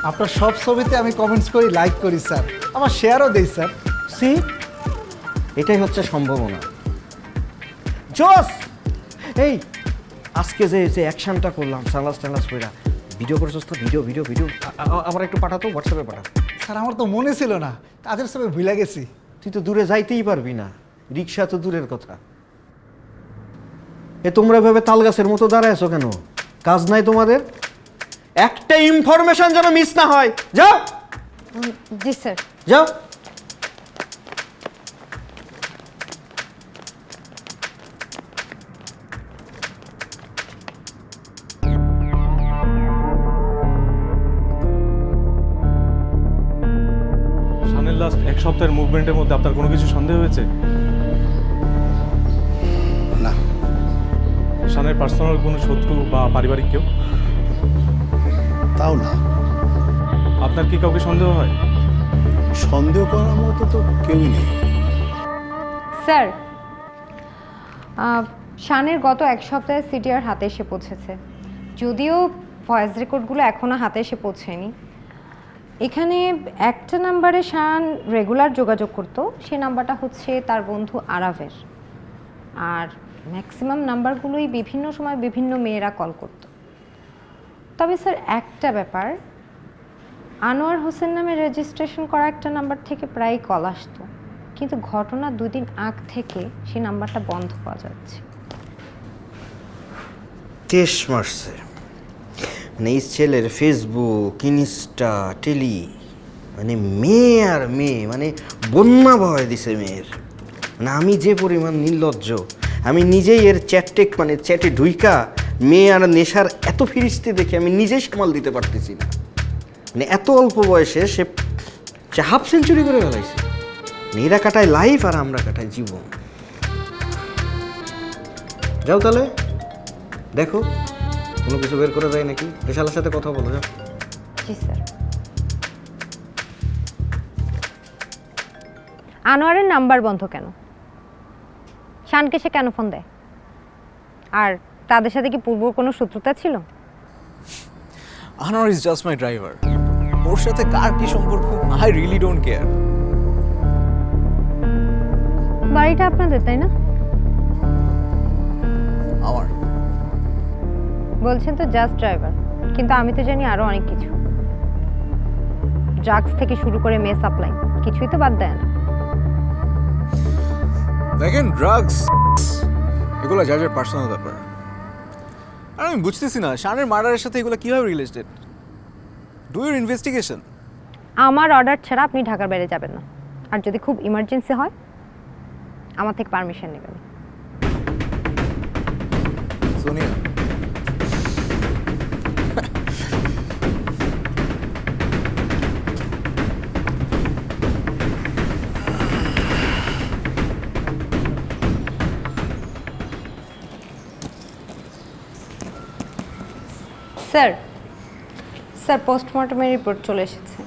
আপনার সব ছবিতে আমি কমেন্টস করি, লাইক করি স্যার, আমার শেয়ারও দেই স্যার। সি, এটাই হচ্ছে সম্ভাবনা। জোস! এই আজকে যে অ্যাকশনটা করলাম, সানগ্লাস টানগ্লাস পরে ভিডিও করছিস তো? ভিডিও আবার একটু পাঠাতো, হোয়াটসঅ্যাপে পাঠা। স্যার আমার তো মনে ছিল না, তাদের সবাই ভুলে গেছি। তুই তো দূরে যাইতেই পারবি না, রিক্সা তো দূরের কথা। তোমরা এভাবে তাল গাছের মতো দাঁড়ায় আছো কেন? কাজ নাই তোমাদের? একটা ইনফরমেশন যেন মিস না হয়। যাও। জি স্যার। যাও। শানের লাস্ট 1 সপ্তাহের মুভমেন্টের মধ্যে আপনার কোনো কিছু সন্দেহ হয়েছে? না। শানের পার্সোনাল কোনো শত্রু বা পারিবারিক কেউ? তাও না। আপনার কি কাউকে সন্দেহ হয়? সন্দেহ করার মতো তো কেউই নেই। স্যার, শানের গত এক সপ্তাহে সিটিআর হাতে এসে পৌঁছেছে, যদিও ভয়েস রেকর্ডগুলো এখনও হাতে এসে পৌঁছেনি। এখানে একটা নাম্বারে শান রেগুলার যোগাযোগ করতো, সেই নাম্বারটা হচ্ছে তার বন্ধু আরাভের। আর ম্যাক্সিমাম নাম্বারগুলোই বিভিন্ন সময় বিভিন্ন মেয়েরা কল করতো। তবে স্যার একটা ব্যাপার, আনোয়ার হোসেন নামে রেজিস্ট্রেশন করা একটা নাম্বার থেকে প্রায় কল আসতো, কিন্তু ঘটনা 2 দিন আগ থেকে সেই নাম্বারটা বন্ধ পাওয়া যাচ্ছে। টেস মারছে মানে এই ছেলের ফেসবুক, ইনস্টা, টেলি, মানে মেয়ে আর মেয়ে, মানে বন্যা ভয় দিছে মেয়ের। মানে আমি যে পরিমাণ নির্লজ্জ, আমি নিজেই এর চ্যাটটেক মানে চ্যাটে ঢুইকা মেয়ে আর নেশার এত ফিরিস্তি দেখে আমি নিজেই সামাল দিতে পারতেছি না। মানে এত অল্প বয়সে সে হাফ সেঞ্চুরি করে ফেলাইছে। এরা কাটায় লাইফ আর আমরা কাটাই জীবন। যাও তাহলে দেখো কোনো কিছু বের করে যায় নাকি, এশালার সাথে কথা বলো। যাও। জি স্যার। আনোয়ারের নাম্বার বন্ধ কেন? শানকে সে কেন ফোন দেয়? আর তাদের সাথে কি পূর্ব কোনো শত্রুতা ছিল? Anwar is just my driver. ওর সাথে কার কি সম্পর্ক, আই রিয়েলি ডোন্ট কেয়ার। বাড়িটা আপনাদের, তাই না? আমার। বলছেন তো জাস্ট ড্রাইভার, কিন্তু আমি তো জানি আরো অনেক কিছু। ড্রাগস থেকে শুরু করে মেয়ে সাপ্লাই, কিছুই তো বাদ দেয় না। দেখেন, ড্রাগস এগুলো যার যার পার্সোনাল ব্যাপার। আর আমি বুঝতেছি না শানের মার্ডারের সাথে এগুলো কিভাবে রিলেটেড। Do your investigation. আমার অর্ডার ছাড়া আপনি ঢাকার বাইরে যাবেন না, আর যদি খুব ইমার্জেন্সি হয় আমার থেকে পারমিশন নেবেন। সোনিয়া, স্যার, স্যার পোস্টমর্টমের রিপোর্ট চলে এসেছে।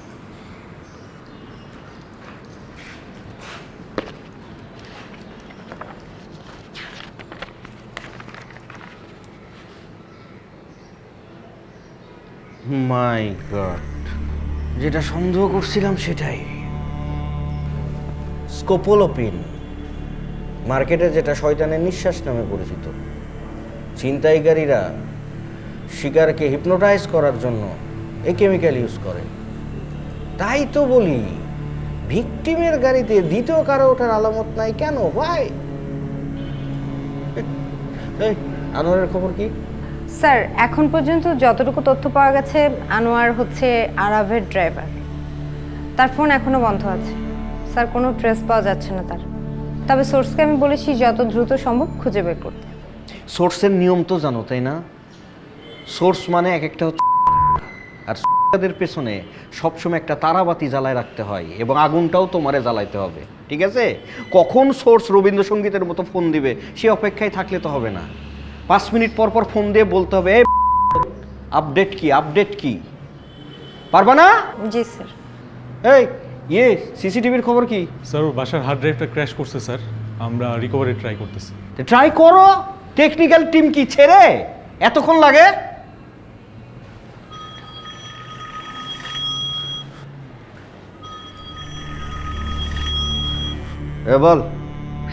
মাই গড, যেটা সন্দেহ করছিলাম সেটাই। স্কোপোলোপিন, মার্কেটে যেটা শয়তানের নিঃশ্বাস নামে পরিচিত। ছিনতাইকারীরা শিকারকে হিপনোটাইজ করার জন্য এই কেমিক্যাল ইউজ করে। তাই তো বলি, ভিকটিমের গাড়িতে দ্বিতীয় কারো ওঠার আলামত নাই কেন ভাই? এই আনোয়ারের খবর কি? স্যার, এখন পর্যন্ত যতটুকু তথ্য পাওয়া গেছে, আনোয়ার হচ্ছে আরাভের ড্রাইভার। তার ফোন এখনো বন্ধ আছে স্যার, কোনো ট্রেস পাওয়া যাচ্ছে না তার। তবে সোর্সকে আমি বলেছি যত দ্রুত সম্ভব খুঁজে বের করতে। সোর্সের নিয়ম তো জানো তাই না? সোর্স মানে এক একটা হচ্ছে, আর তাদের পেছনে সবসময় একটা তারাবাতি জ্বালায় রাখতে হয়, এবং আগুনটাও তোমারে জ্বালাইতে হবে, ঠিক আছে? কখন সোর্স রবীন্দ্রসঙ্গীতের মতো ফোন দিবে সে অপেক্ষায় থাকলে তো হবে না। 5 মিনিট পর পর ফোন দিয়ে বলতে হবে, আপডেট কি, আপডেট কি। পারবা না? জি স্যার। এই সিসিটিভির খবর কি? স্যার, ওর বাসার হার্ড ড্রাইভটা ক্র্যাশ করছে স্যার, আমরা রিকভারি ট্রাই করতেছি। ট্রাই করো, টেকনিক্যাল টিম কি ছেড়ে এতক্ষণ লাগে? বল।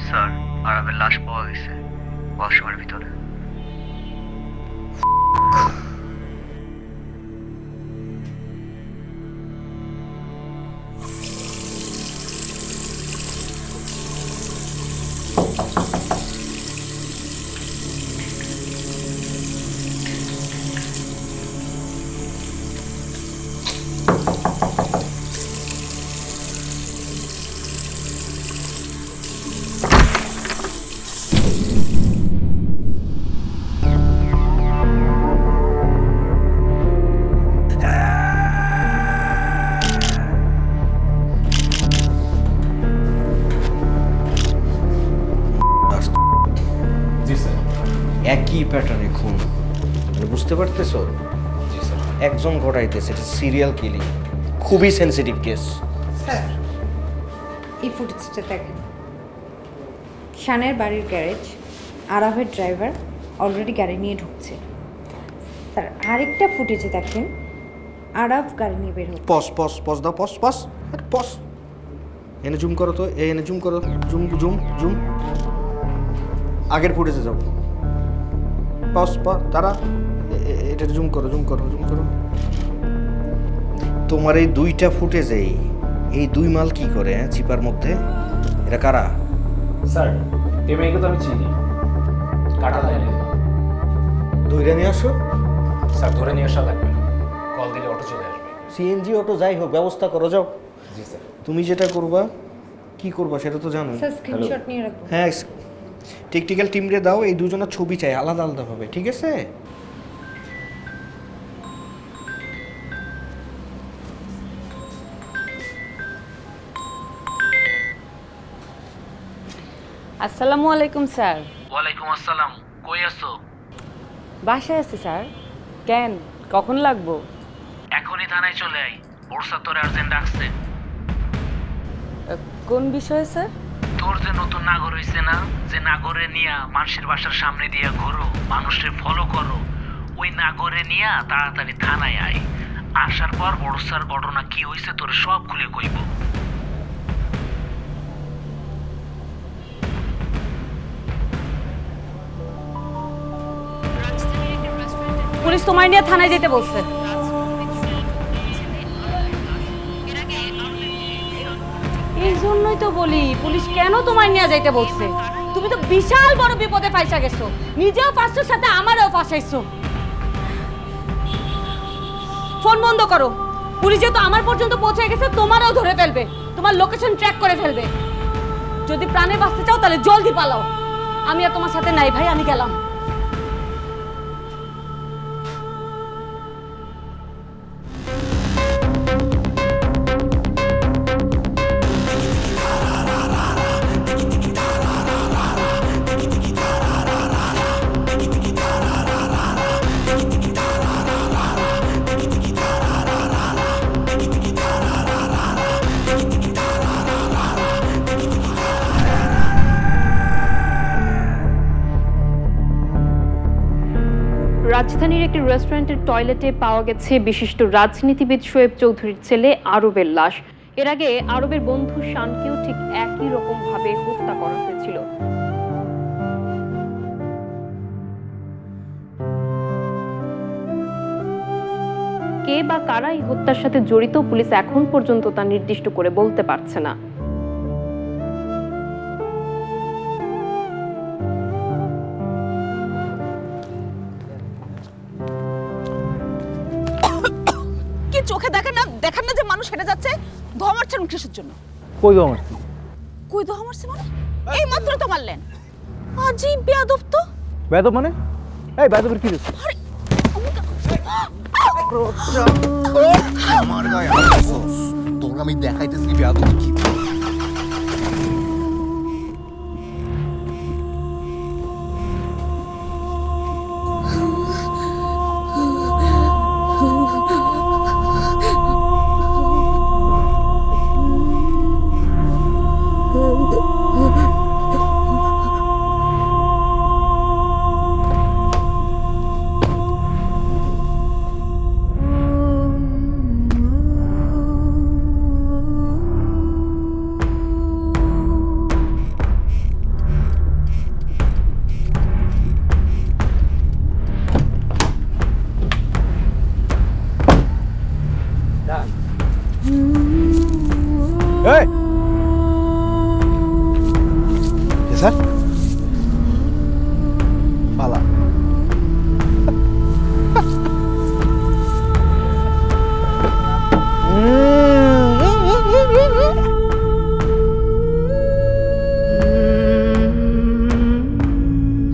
স্যার, আরাবের লাশ পাওয়া গেছে ওয়াশরুমের ভিতরে। একই প্যাটার্নে খুন, বুঝতে পারতেছো? একজন ঘটাইতেছে, এটা সিরিয়াল কিলিং। খুবই সেনসিটিভ কেস। স্যার এই ফুটেজটা দেখেন, শানের বাড়ির গ্যারেজ, আরাফের ড্রাইভার অলরেডি গাড়ি নিয়ে ঢুকছে। স্যার আরেকটা ফুটেজে দেখেন, আরাফ গাড়ি নিয়ে বের হচ্ছে। পস পস পস দাও, পস পস পস। এনে জুম করো তো, এনে জুম করো, জুম জুম জুম। আগের ফুটেজে যাও, পস পস তারা এটা জুম করো, জুম করো, জুম করো। তোমার এই দুইটা ফুটেজেই এই দুই মাল কি করে চিপার মধ্যে? এটা কারা? স্যার এই মেয়েকে তো আমি চিনি, কাটা লাইনে। ধরে নিয়ে আসো। স্যার ধরে নিয়ে আসা লাগবে না, কল দিলে অটো চলে আসবে। সিএনজি অটো যাই হোক ব্যবস্থা করো, যাও। জি স্যার। তুমি যেটা করবা কি করবা সেটা তো জানো। স্যার স্ক্রিনশট নিয়ে রাখবো। হ্যাঁ, টেকনিক্যাল টিমরে দাও, এই দুজনের ছবি চাই আলাদা আলাদা হবে, ঠিক আছে? আসসালামু আলাইকুম স্যার। ওয়ালাইকুম আসসালাম, কই আছো? বাসায় আছি স্যার। কেন, কখন লাগবো? এখনই থানায় চলে আই, বর্ষা তোর আর্জেন্ট ডাকছে। কোন বিষয়ে স্যার? তোর যে নতুন নাগর হইছে না, যে নাগরে নিয়া মানুষের বাসার সামনে দিয়া ঘোরো, মানুষের ফলো করো, ওই নাগরে নিয়া তাড়াতাড়ি থানায় আয়। আসার পর বর্ষার ঘটনা কি হইছে তোর সব খুলে কইব। পুলিশ তোমায় নিয়ে থানায় যেতে বলছে। এই জন্যই তো বলি পুলিশ কেন তোমায় নিয়ে যাইতে বলছে। তুমি তো বিশাল বড় বিপদে ফাঁসা গেছো, নিজেও ফাঁসছোর সাথে আমারও ফাঁসাইছো। ফোন বন্ধ করো, পুলিশ যেহেতু আমার পর্যন্ত পৌঁছে গেছে তোমারও ধরে ফেলবে, তোমার লোকেশন ট্র্যাক করে ফেলবে। যদি প্রাণে বাঁচতে চাও তাহলে জলদি পালাও। আমি আর তোমার সাথে নাই ভাই, আমি গেলাম। রাজধানীর একটি রেস্টুরেন্টের টয়লেটে পাওয়া গেছে বিশিষ্ট রাজনীতিবিদ শোয়েব চৌধুরীর ছেলে আরবের লাশ। এর আগে আরবের বন্ধু শানকেও ঠিক একই রকম ভাবে হত্যা করা হয়েছিল। কে বা কারা এই হত্যার সাথে জড়িত পুলিশ এখন পর্যন্ত তা নির্দিষ্ট করে বলতে পারছে না। কি চোখে দেখেন না যে মানুষ হেঁটে যাচ্ছে? ধোয়া মারছেন কিসের জন্য? কই দাও মারছি? কই ধোয়া মারছে মানে? এই মাত্র তো মারলেন। আজীব বেয়াদব তো। বেয়াদব মানে? এই বেয়াদবের কি হইছে? আমার গায়ে হাত তোর আমি দেখাইতেছি বেয়াদব কি। এই স্যার পালা।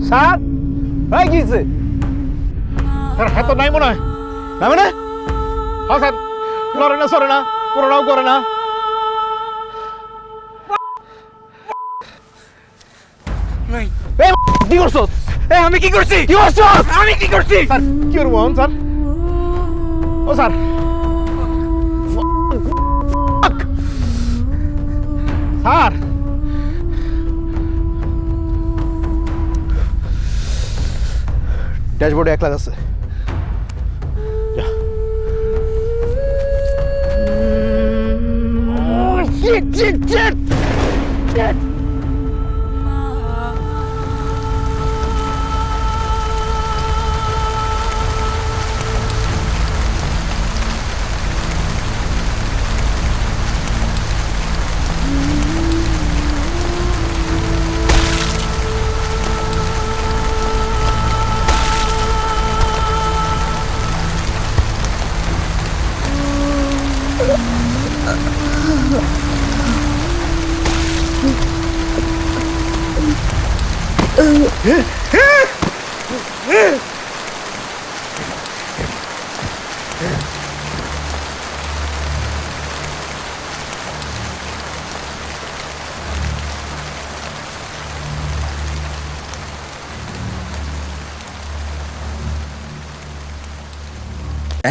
স্যার এই গিয়েছে স্যার, হ্যাঁ তো নাই মনে হয়। না মানে হ্যাঁ স্যার, লড়ে না সরে না, কোনোটাও করে না। কি করছস? আমি কি করছি? কি করছস? আমি কি করছি? স্যার কি করবো স্যার? ও স্যার স্যার ড্যাশবোর্ডে 1 লাখ আছে।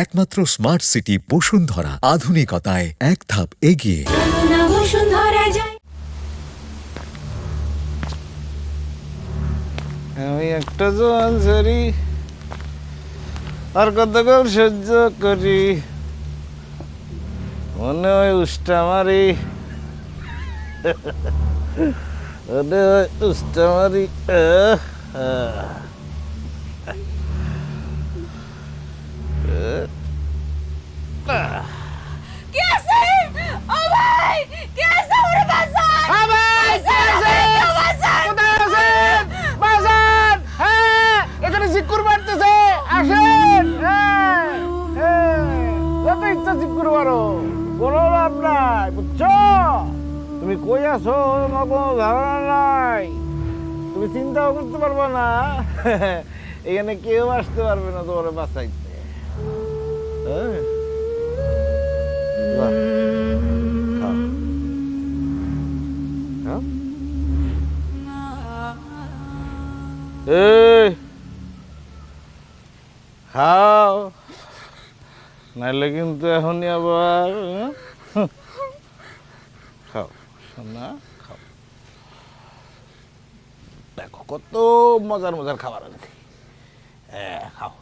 একমাত্র স্মার্ট সিটি বসুন্ধরা, আধুনিকতায় এক ধাপ এগিয়ে। আমি একটা জোয়ান ঝরি আর কতকাল সহ্য করি, মনে হয় উষ্টা মারি, মনে হয় উষ্টা মারি। তুমি কই আছো আমার কোনো ধারণা নাই, তুমি চিন্তাও করতে পারবে না, এখানে কেউ আসতে পারবে না তোমার বাঁচাইতে। খাও নাইলে কিন্তু এখনই আবার খাও সোনা খাও। দেখো কত মজার মজার খাবার আনছি, খাও।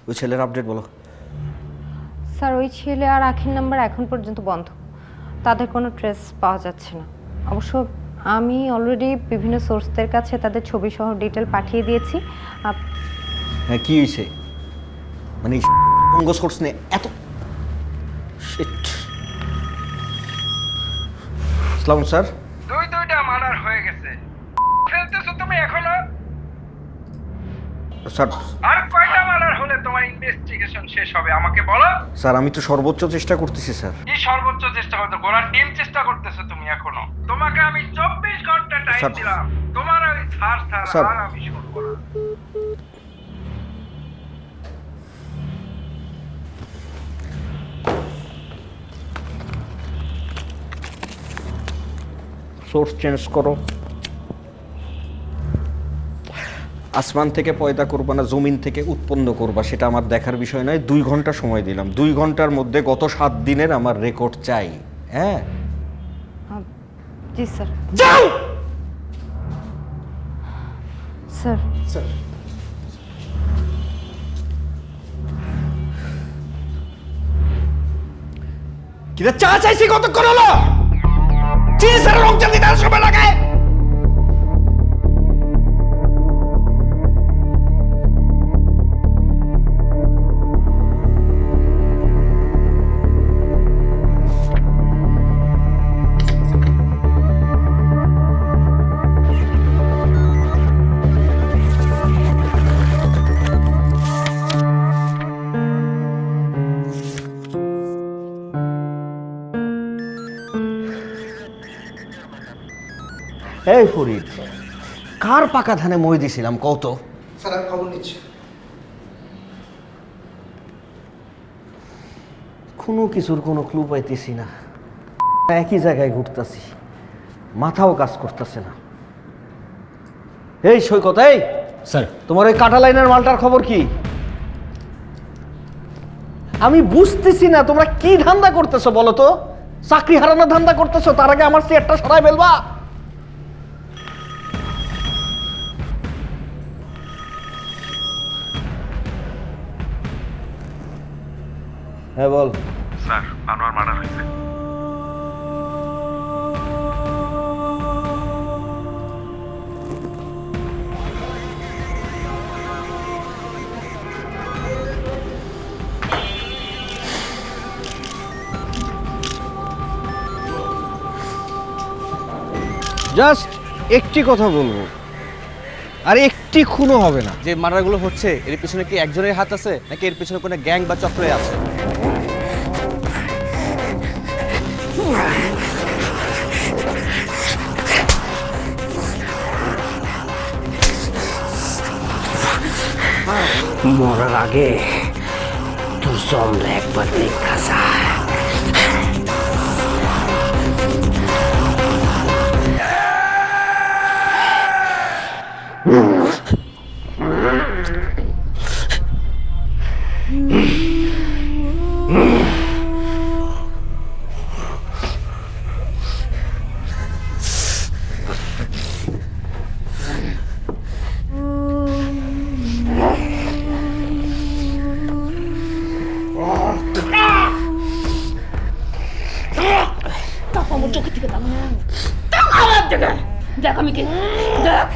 ওই ছেলের আপডেট বলো। স্যার ওই ছেলে আর আখির নাম্বার এখন পর্যন্ত বন্ধ, তাদের কোনো ট্রেস পাওয়া যাচ্ছে না। অবশ্য আমি অলরেডি বিভিন্ন সোর্সদের কাছে তাদের ছবি সহ ডিটেল পাঠিয়ে দিয়েছি। হ্যাঁ কি হয়েছে, মানে অঙ্গ সোর্স নিয়ে এত শিট। সালাম স্যার। দুইটা মার্ডার হয়ে গেছে, ফেলতেছো তুমি এখনো? স্যার আর কয়টা মার্ডার হলে তোমার ইনভেস্টিগেশন শেষ হবে আমাকে বলো। স্যার আমি তো সর্বোচ্চ চেষ্টা করতেছি স্যার। কি সর্বোচ্চ চেষ্টা করতে? গোলার টিম চেষ্টা করতেছো তুমি এখনো? তোমাকে আমি 24 ঘন্টা টাইম স্যার, দিলাম, তোমার ওই ছাড় স্যার। আর আমি শুনবো না। সোর্স চেঞ্জ করো। আসমান থেকে পয়দা করবা না জমিন থেকে উৎপন্ন করবা সেটা আমার দেখার বিষয় নয়। 2 ঘন্টা সময় দিলাম, 2 ঘন্টার মধ্যে গত 7 দিনের আমার রেকর্ড চাই। হ্যাঁ জি স্যার। যাও স্যার। স্যার কিরে চা চাইছি কতক্ষণ হলো? চিনি স্যার রং চা দিতে আর সময় লাগায়। এই ফরিদ, কার পাকা ধানে মই দিছিলাম কত? স্যার আমি খবর নিচ্ছি। কোনো কিছুর কোনো ক্লু পাইতেছি না, একই জায়গায় ঘুরতেছি, মাথাও কাজ করতেছে না। এই সৈকত, এই স্যার, তোমার ওই কাটা লাইনের মালটার খবর কি? আমি বুঝতেছি না তোমরা কি ধান্দা করতেছো বলো তো। চাকরি হারানোর ধান্দা করতেছো, তার আগে আমার চেয়ারটা সরাই ফেলবা। হ্যাঁ বল। স্যার, আনোয়ার মার্ডার হয়েছে। জাস্ট একটি কথা বলবো, আর একটি খুনও হবে না। যে মার্ডারগুলো হচ্ছে এর পিছনে কি একজনের হাত আছে নাকি এর পিছনে কোনো গ্যাং বা চক্রে আছে? মরার আগে তোর জমলে একবার দেখা যায়। আমার চোখের থেকে আমার দিকে দেখ, আমি কি দেখ,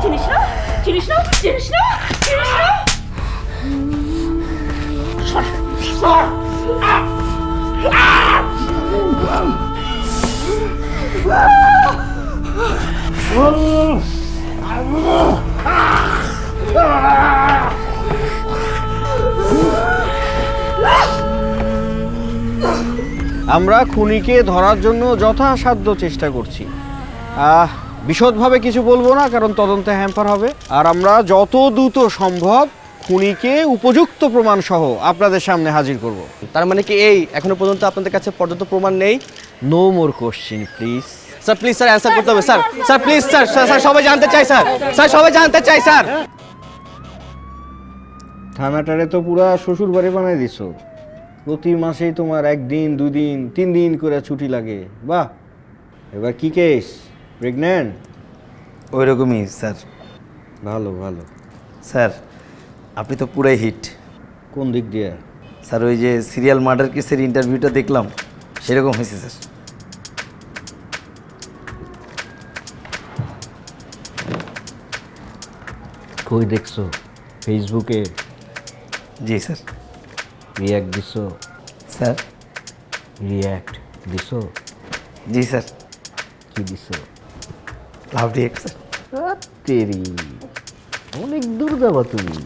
চিনিস না চিনিস না চিনিস না চিনিস না। সর সর। আমরা খুনিকে ধরার জন্য যথাসাধ্য চেষ্টা করছি। বিশদভাবে কিছু বলবো না, কারণ তদন্তে হ্যাম্পার হবে। আর আমরা যত দ্রুত সম্ভব খুনিকে উপযুক্ত প্রমাণ সহ আপনাদের সামনে হাজির করব। তার মানে কি এই এখনো পর্যন্ত আপনাদের কাছে পর্যাপ্ত প্রমাণ নেই? No more question please. Sir please sir, answer করতে হবে স্যার। স্যার প্লিজ স্যার, স্যার সবাই জানতে চাই স্যার, স্যার সবাই জানতে চাই স্যার। থানাটারে তো পুরা শ্বশুর বাড়ি বানাই দিছো। প্রতি মাসেই তোমার 1 দিন 2 দিন 3 দিন করে ছুটি লাগে। বাহ, এবার কি কেস? প্রেগন্যান্ট? ওই রকমই স্যার। ভালো ভালো। স্যার আপনি তো পুরাই হিট। কোন দিক দিয়ে? স্যার ওই যে সিরিয়াল মার্ডার কেসের ইন্টারভিউটা দেখলাম, সেরকম হয়েছে স্যার। কই দেখছো? ফেসবুকে? জি স্যার। রিয়্যাক্ট দিছো? স্যার রিয়্যাক্ট দিছো? জি স্যার। কি দিছো? লাভ রিয়্যাক্ট স্যার। তেরি, অনেক দূর যাবা তুমি,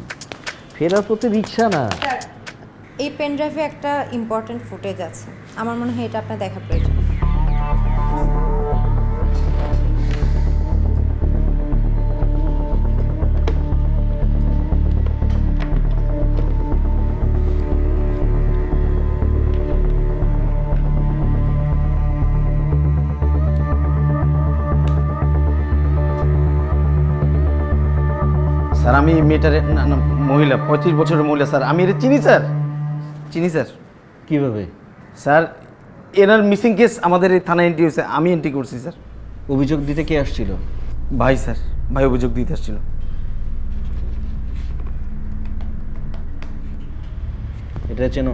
ফেরার পথে রিক্সা না। এই পেন ড্রাইভে একটা ইম্পর্টেন্ট ফুটেজ আছে, আমার মনে হয় এটা আপনার দেখা প্রয়োজন। স্যার আমি মেয়েটারে, না না মহিলা, 35 বছরের মহিলা স্যার। আমি এটা চিনি স্যার, চিনি স্যার। কিভাবে? স্যার এনার মিসিং কেস আমাদের এই থানায় এন্ট্রি হয়েছে, আমি এন্ট্রি করছি স্যার। অভিযোগ দিতে কে আসছিল? ভাই স্যার, ভাই অভিযোগ দিতে আসছিল। এটা চেনো?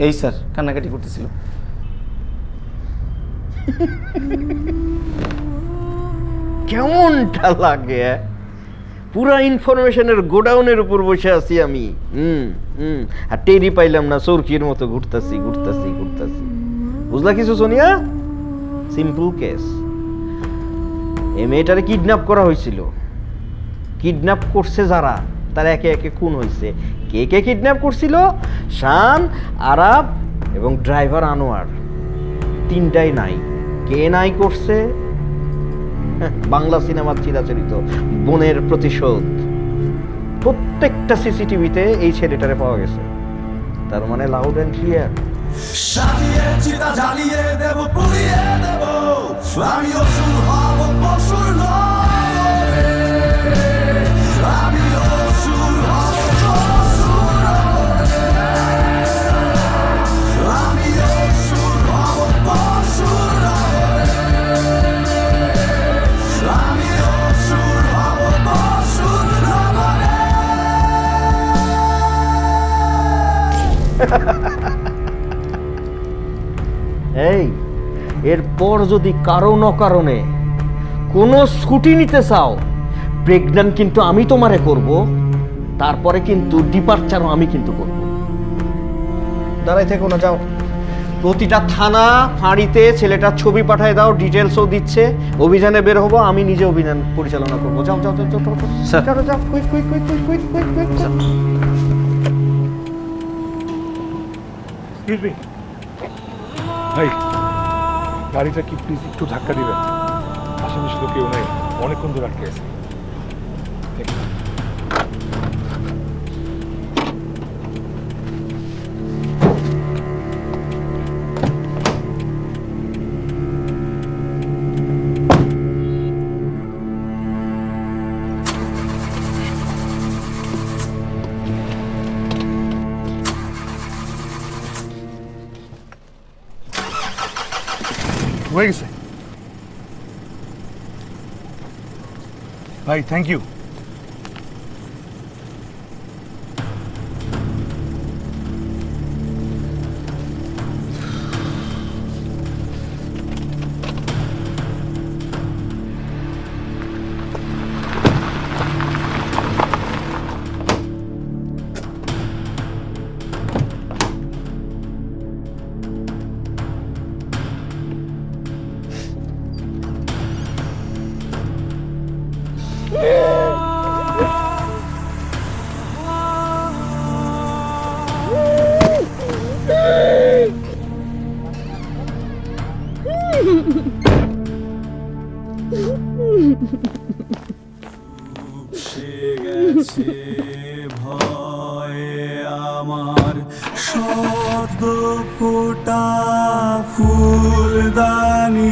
এই স্যার কান্নাকাটি করতেছিল। কেমনটা লাগে? পুরা ইনফরমেশনের গোডাউনের উপর বসে আছি আমি। আর টেরি পাইলাম না, চোরকির মতো ঘুরতাছি ঘুরতাছি ঘুরতাছি। বুঝলা কিছু সোনিয়া? Simple case. এই মেয়েটারে কিডন্যাপ করা হয়েছিল। কিডন্যাপ করছে যারা, তারা একে একে খুন হয়েছে। কে কে কিডন্যাপ করছিল? শান, আরাব এবং ড্রাইভার আনোয়ার। তিনটাই নাই। কে নাই করছে বাংলা সিনেমার চিরাচরিত বোনের প্রতিশোধ। প্রত্যেকটা সিসিটিভিতে এই ছেলেটারে পাওয়া গেছে, তার মানে লাউড অ্যান্ড ক্লিয়ার। সাজিয়ে চিতা জ্বালিয়ে দেব, পুড়িয়ে দেব, আমি অসুর হব পশুর নয়, আমি অসুর হব পশুর নয়, আমি অসুর হব পশুর নয়, আমি অসুর হব পশুর নয়। এই এরপর যদি কারো না কারণে কোনো ছুটি নিতে চাও, প্রেগন্যান্ট কিন্তু আমি তোমারে করব, তারপরে কিন্তু ডিপারচারও আমি কিন্তু করব। দাঁড়াই থেকো না, যাও। প্রতিটা থানা ফাঁড়িতে ছেলেটার ছবি পাঠিয়ে দাও, ডিটেলসও দিচ্ছে। অভিযানে বের হবো, আমি নিজে অভিযান পরিচালনা করবো। যাও যাও যাও যাও যাও, quick quick quick quick quick quick quick. Excuse me ভাই, গাড়িটা কি প্লিজ একটু ধাক্কা দিবেন? আশেপাশে তো কেউ নেই, অনেকক্ষণ ধরে আটকে আছে। হয়ে গেছে ভাই, থ্যাংক ইউ। ভয়ে আমার সদ্য ফোটা ফুলদানি,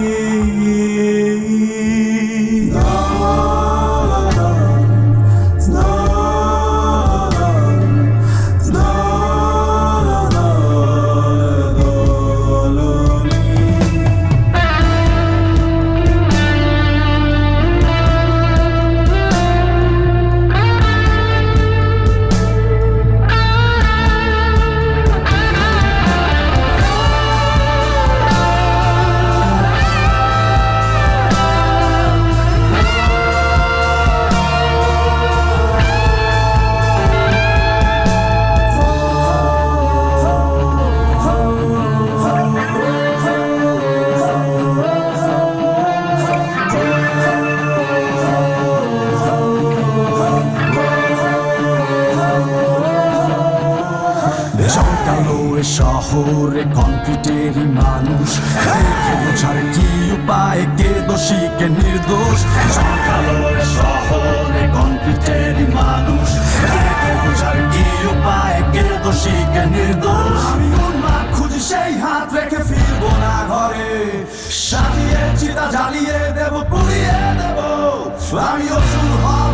শহরে কংক্রিটের মানুষ দেখে বোঝার কি উপায়, কে দোষী কে নির্দোষ। সকালের শহরে কংক্রিটের মানুষ দেখে বোঝার কি উপায়, কে দোষী কে নির্দোষ। আমি উন্মাদ খুঁজি সেই হাত রেখে ফিরবো না ঘরে, সাজিয়ে চিতা জ্বালিয়ে দেব, পুড়িয়ে দেব, আমি অসুর হব